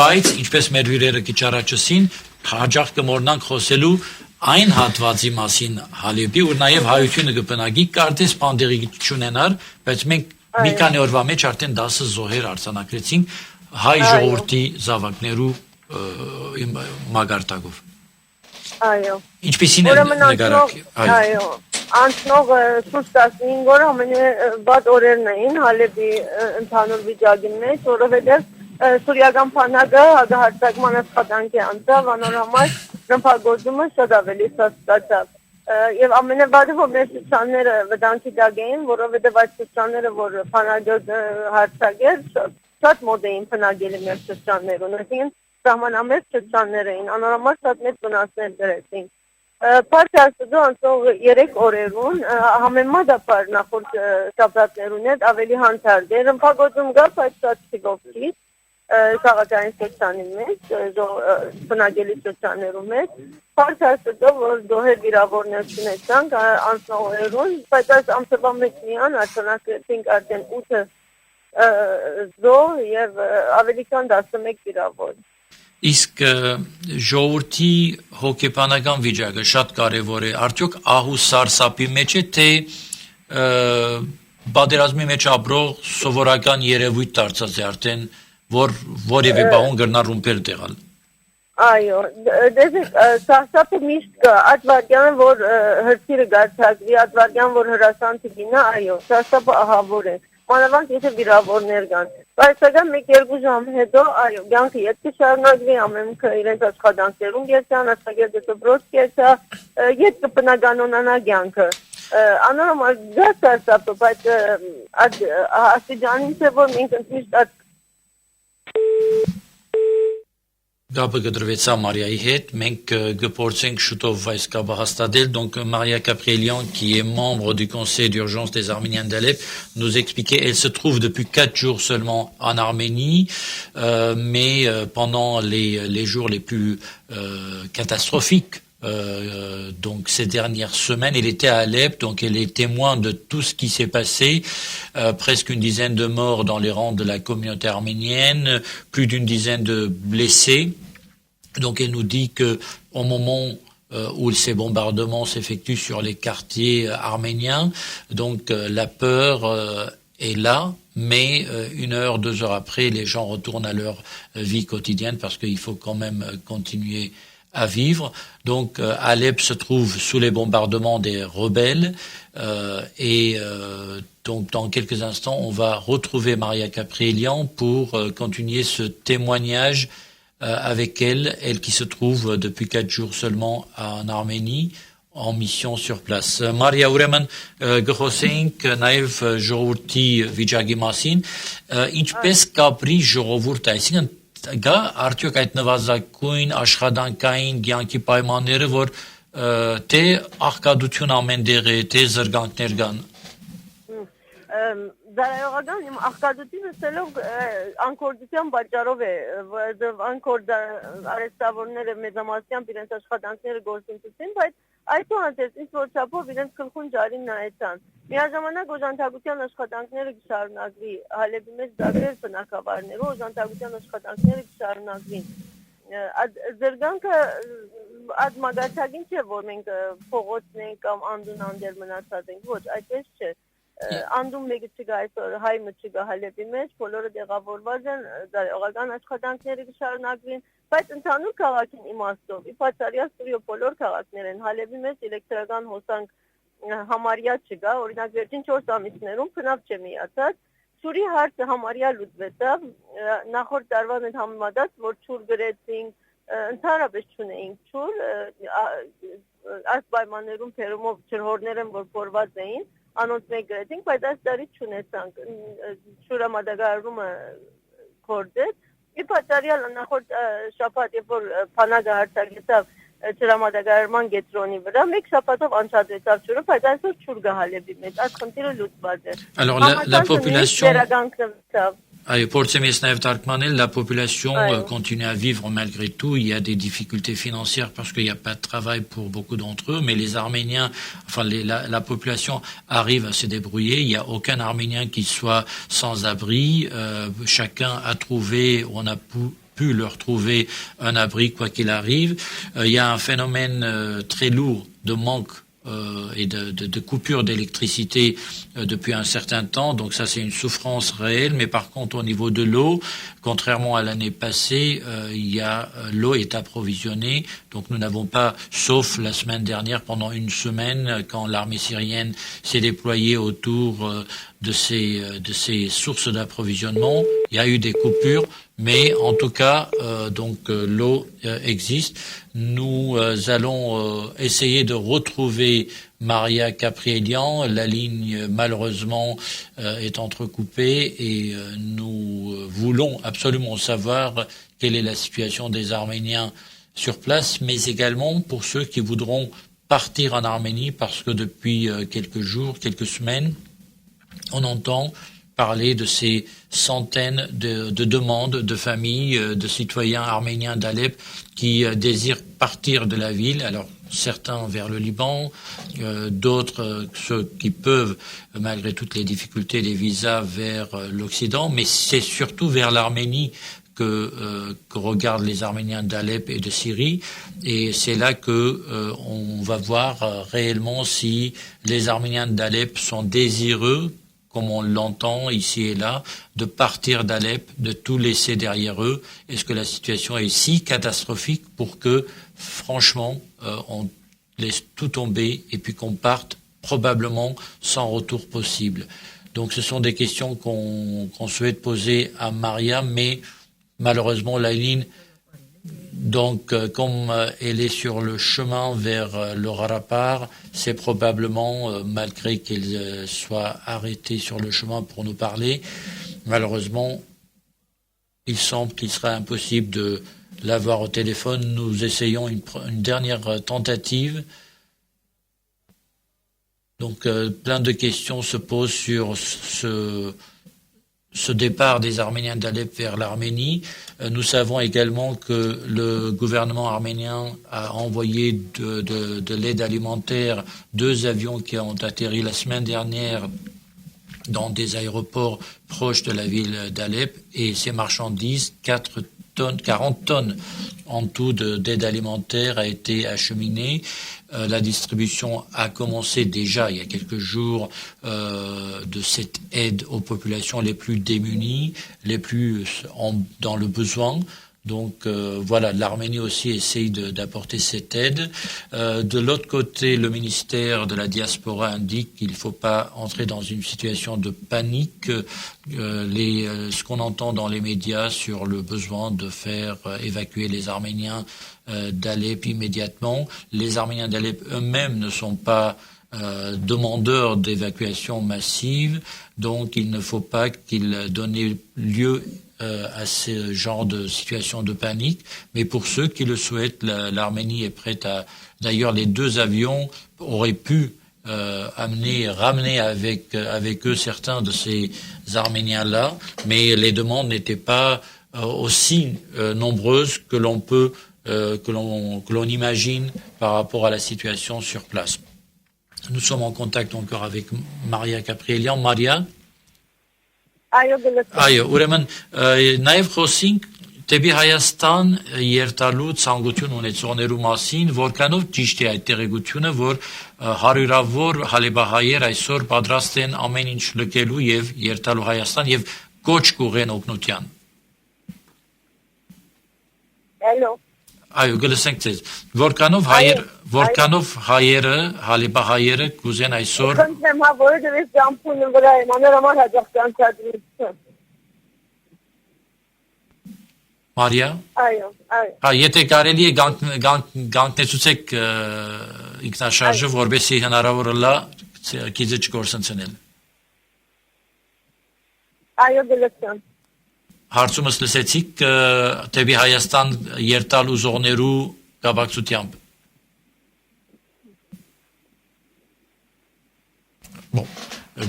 բայց ինչպես մեր հյուրերը քիչ առաջ ասին, հաջող կմոռնանք խոսելու այն հատվածի մասին Հալեբի, որ նաև հայությունը կբնակի, կարծես բանդերի չունենար, բայց մենք մի քանի օրվա մեջ արդեն 10 զոհեր արձանագրեցինք հայ ժողովրդի զավակներու մագարտակով։ Այո։ Ինչպեսին է նկարագրի։ Այո։ Անցնող շուրջ 15 օրը ամենավատ օրերն էին Հալեբի ընդհանուր վիճակի մեջ, որովհետև Սուրիական բանակը հակահարձակման աշխատանքի անցավ, անորոշ ռմբակոծումը շատ ավելի ստացավ։ Եվ ամենավատը, որ մեր ցուցանները վտանգի տակ էին, որովհետև այդ ցուցանները, որ բանակը հարձակեր, շատ մոտ էին բնակելի մեր ցուցաններուն, այսինքն սահմանամերձ ցուցաններ էին, անորոշ շատ մեծ վնասներ դրեցին։ Պարտ Աստծո անցող 3 օրերուն համեմատաբար նախորդ շաբաթներուն հետ ավելի հանդարտ է, ռմբակոծում կա, բայց շատ թիվով չի։ քաղաքային շրջանի մեջ, բնակելի շրջաներում մեջ, Պարզ ասելով, որ դոհեր վիրավորներ չունեցանք անցնողերուն, բայց այս ամսվա մեջ միան արձանագրեցինք արդեն 8 զոհ եւ ավելի քան 11 վիրավոր։ Իսկ ժողովրդի հոգեբանական վիճակը շատ կարևոր է, արդյոք ահու սարսափի մեջ է, թե պատերազմի մեջ ապրող սովորական երևույթ դարձած է արդեն, որ որևէ բան գտնարումպեր տեղալ։ Այո, դեսեք, սարսափը միշտ կա, այդ վարդյանը, որ հրցիրը գարցակվի, այդ վարդյան, որ հրասանցի գինա, այո, սարսափը ահավոր է, մանավանդ եթե վիրավորներ կան, բայց սակայն 1-2 ժամ հետո, այո, կյանքը ետք շարունակվի, ամենքը իրենց աշխատանքներում կերցան, աշակերտը դպրոց կերցա, ետք կբնականոնանա կյանքը, անորոմալ գա սարսափը, բայց աստիճանին չէ, որ մենք միշտ այդ Գաբը գդրվեցա Մարիայի հետ, մենք գպորցենք շուտով այս կաբը հաստատել, donc Maria Caprielian, qui est membre du Conseil d'urgence des Arméniens d'Alep, nous expliquait, elle se trouve depuis 4 jours seulement en Arménie, mais pendant les jours les plus catastrophiques, donc ces dernières semaines, elle était à Alep, donc elle est témoin de tout ce qui s'est passé, presque une dizaine de morts dans les rangs de la communauté arménienne, plus d'une dizaine de blessés. Donc elle nous dit que au moment où ces bombardements s'effectuent sur les quartiers arméniens, donc la peur est là, mais 1 heure, 2 heures après, les gens retournent à leur vie quotidienne parce qu'il faut quand même continuer à vivre. Donc Alep se trouve sous les bombardements des rebelles donc dans quelques instants on va retrouver Maria Caprielian pour continuer ce témoignage avec elle qui se trouve depuis 4 jours seulement en Arménie en mission sur place. Maria ուրեմն գխոսենք նաև ժողովրդի վիճակի մասին, ինչպես կապրի ժողովուրդը, այսինքն գա արդյոք այդ նվազագույն աշխատանքային կյանքի պայմանները, որ թե աղքատություն ամեն դեղ է, թե զրկանքներ կան։ Զարայողական իմ աղքատությունը սելով անկորդության պատճառով է, որովհետև անկորդ արեստավորները մեծամասնությամբ իրենց աշխատանքները գործընթացին, բայց այսուհանդերձ ինչ-որ չափով իրենց գլխուն ջարին նայեցան։ Միաժամանակ օժանդակության աշխատանքները կշարունակվի, Հալեբի մեջ դարձել բնակավարներով օժանդակության աշխատանքները կշարունակվին։ Զրկանքը այդ մագարտակին չէ, որ մենք փողոցն ենք կամ անդուն անդեր մնացած ենք, ոչ, այդպես չէ։ Անդում մեկը չկա այսօր, հայմը չկա Հալեբի մեջ, բոլորը տեղավորված են, զարայողական աշխատանքները կշարունակվին, բայց ընդհանուր քաղաքին իմաստով, ի բացառյալ Սուրիո բոլոր քաղաքներ են, Հալեբի մեջ էլեկտրական հոսանք համարյա չկա, օրինակ վերջին 4 ամիսներում քնավ չէ միացած, Սուրի հարցը համարյա լուծվեցավ, նախորդ տարվան հետ համեմատած, որ ջուր գրեցինք, ընդհանրապես չունեինք ջուր, այս պայմաններում թերումով ջրհորներ են, որ փորված էին, անոնց մեկ գրեցինք, բայց այս տարի չունեցանք, շուրամատակարարումը կորդեց, ի պատճառյալ նախորդ շաբաթ, երբ որ փանագը հարցակեցավ ջրամատակարարման կենտրոնի վրա, մեկ շաբաթով անցածվեցավ ջուրը, բայց այսօր ջուր կա Հալեբի մեջ, այդ խնդիրը լուծված է։ Alors la population վերականգնվեցավ։ La population continue à vivre malgré tout. Il y a des difficultés financières parce qu'il n'y a pas de travail pour beaucoup d'entre eux, mais les Arméniens, enfin la population arrive à se débrouiller. Il n'y a aucun Arménien qui soit sans abri. Chacun a trouvé, on a pu leur trouver un abri quoi qu'il arrive. Il y a un phénomène très lourd de manque et de coupure d'électricité depuis un certain temps, donc ça c'est une souffrance réelle, mais par contre au niveau de l'eau, contrairement à l'année passée, l'eau est approvisionnée, donc nous n'avons pas, sauf la semaine dernière pendant 1 semaine, quand l'armée syrienne s'est déployée autour de ces sources d'approvisionnement, il y a eu des coupures, mais en tout cas, l'eau existe. Nous allons essayer de retrouver Maria Caprielian. La ligne, malheureusement, est entrecoupée et nous voulons absolument savoir quelle est la situation des Arméniens sur place, mais également pour ceux qui voudront partir en Arménie, parce que depuis quelques jours, quelques semaines, on entend parler de ces centaines de demandes de familles, de citoyens arméniens d'Alep qui désirent partir de la ville. Alors, certains vers le Liban, d'autres, ceux qui peuvent, malgré toutes les difficultés des visas, vers l'Occident, mais c'est surtout vers l'Arménie que regardent les Arméniens d'Alep et de Syrie, et c'est là que on va voir réellement si les Arméniens d'Alep sont désireux, comme on l'entend ici et là, de partir d'Alep, de tout laisser derrière eux. Est-ce que la situation est si catastrophique pour que, franchement, on laisse tout tomber et puis qu'on parte probablement sans retour possible? Donc ce sont des questions qu'on souhaite poser à Maria, mais malheureusement la ligne, donc comme elle est sur le chemin vers le Rarapar, c'est probablement, malgré qu'elle soit arrêtée sur le chemin pour nous parler, malheureusement, il semble qu'il sera impossible de l'avoir au téléphone. Nous essayons une dernière tentative. Donc plein de questions se posent sur ce départ des Arméniens d'Alep vers l'Arménie. Nous savons également que le gouvernement arménien a envoyé de l'aide alimentaire, 2 avions qui ont atterri la semaine dernière dans des aéroports proches de la ville d'Alep, et ces marchandises, 40 tonnes en tout d'aide alimentaire a été acheminée. La distribution a commencé déjà il y a quelques jours de cette aide aux populations les plus démunies, les plus dans le besoin. Donc voilà, l'Arménie aussi essaye d'apporter cette aide. De l'autre côté, le ministère de la diaspora indique qu'il ne faut pas entrer dans une situation de panique. Ce qu'on entend dans les médias sur le besoin de faire évacuer les Arméniens d'Alep immédiatement. Les Arméniens d'Alep eux-mêmes ne sont pas demandeurs d'évacuation massive, donc il ne faut pas qu'ils donnent lieu à ce genre de situation de panique, mais pour ceux qui le souhaitent, l'Arménie est prête à... D'ailleurs, les 2 avions auraient pu ramener avec eux certains de ces Arméniens-là, mais les demandes n'étaient pas aussi nombreuses que l'on imagine par rapport à la situation sur place. Nous sommes en contact encore avec Maria Gabrielian. Maria? Այո, ուրեմն նաև խոսենք դեպի Հայաստան երթալու ցանկություն ունեցողներու մասին, որքանով ճիշտ է այդ տեղեկությունը, որ հարյուրավոր հալեբահայեր այսօր պատրաստ են ամեն ինչ լքելու եւ երթալու Հայաստան եւ կոչ կուղեն օգնության։ Hello. Այո, գլսենք ձեզ։ Որքանով հայերը, հալեբահայերը կուզեն այսօր Խնդրեմ, հա, որովհետև ճամփունը վրա է, մանրամասն հաջող կանցադրություն։ Մարիա։ Այո։ Հա, եթե կարելի է գանքնեցուցեք ինքնաշարժը, որովհետեւ հնարավոր լա քիզը չկորսնցնել։ Այո, գլսեմ։ Հարցումս լսեցիք դեպի Հայաստան երթալ ուզողներու կապակցությամբ։ Bon,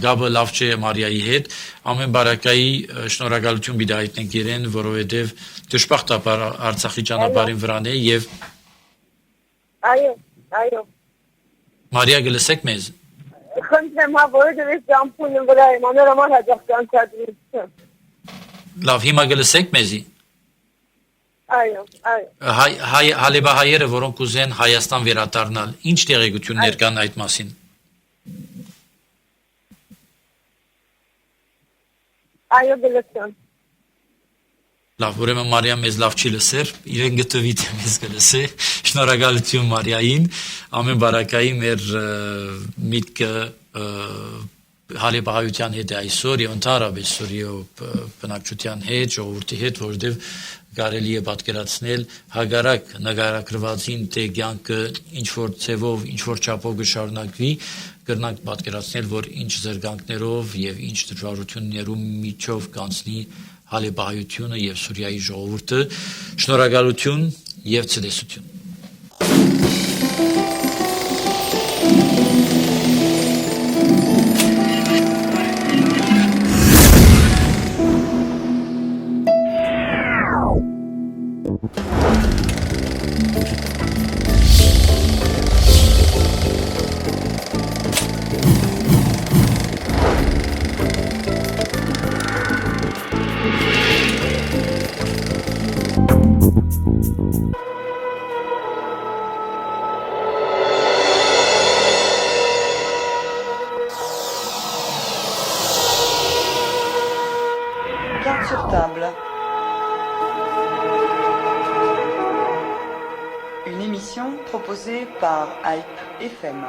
գաբը լավ չէ Մարիայի հետ, ամեն բարակայի շնորհակալություն պիտի հայտնենք իրեն, որովհետև դժբախտաբար Արցախի ճանապարհին վրան է եւ Այո։ Մարիա գլսեք մեզ։ Խնդրեմ, հա, որովհետև ճամփունը վրա է, մանրամասն հաջող կանցադրություն։ Լավ, հիմա գլսեք մեզի։ Այո։ Հալեբահայերը, որոնք ուզեն Հայաստան վերադառնալ, ինչ տեղեկություններ կան այդ մասին։ Այո, գլսեմ։ Լավ, ուրեմն Մարիա մեզ լավ չի լսեր, իրեն գտվի թե մեզ գլսե։ Շնորհակալություն Մարիային, ամեն բարակայի մեր միտքը հալեբահայության հետ է այսօր եւ ընդհանրապես Սուրիո բնակչության հետ, ժողովրդի հետ, որովհետեւ կարելի է պատկերացնել հագարակ նկարագրվածին թե կյանքը ինչ որ ցևով, ինչ որ չափով կշարունակվի, կրնանք պատկերացնել, որ ինչ զրկանքներով եւ ինչ դժվարություններու միջով կանցնի հալեբահայությունը եւ Սուրիայի ժողովուրդը։ Շնորհակալություն եւ ցտեսություն։ Garde sur table. Une émission proposée par Alp FM.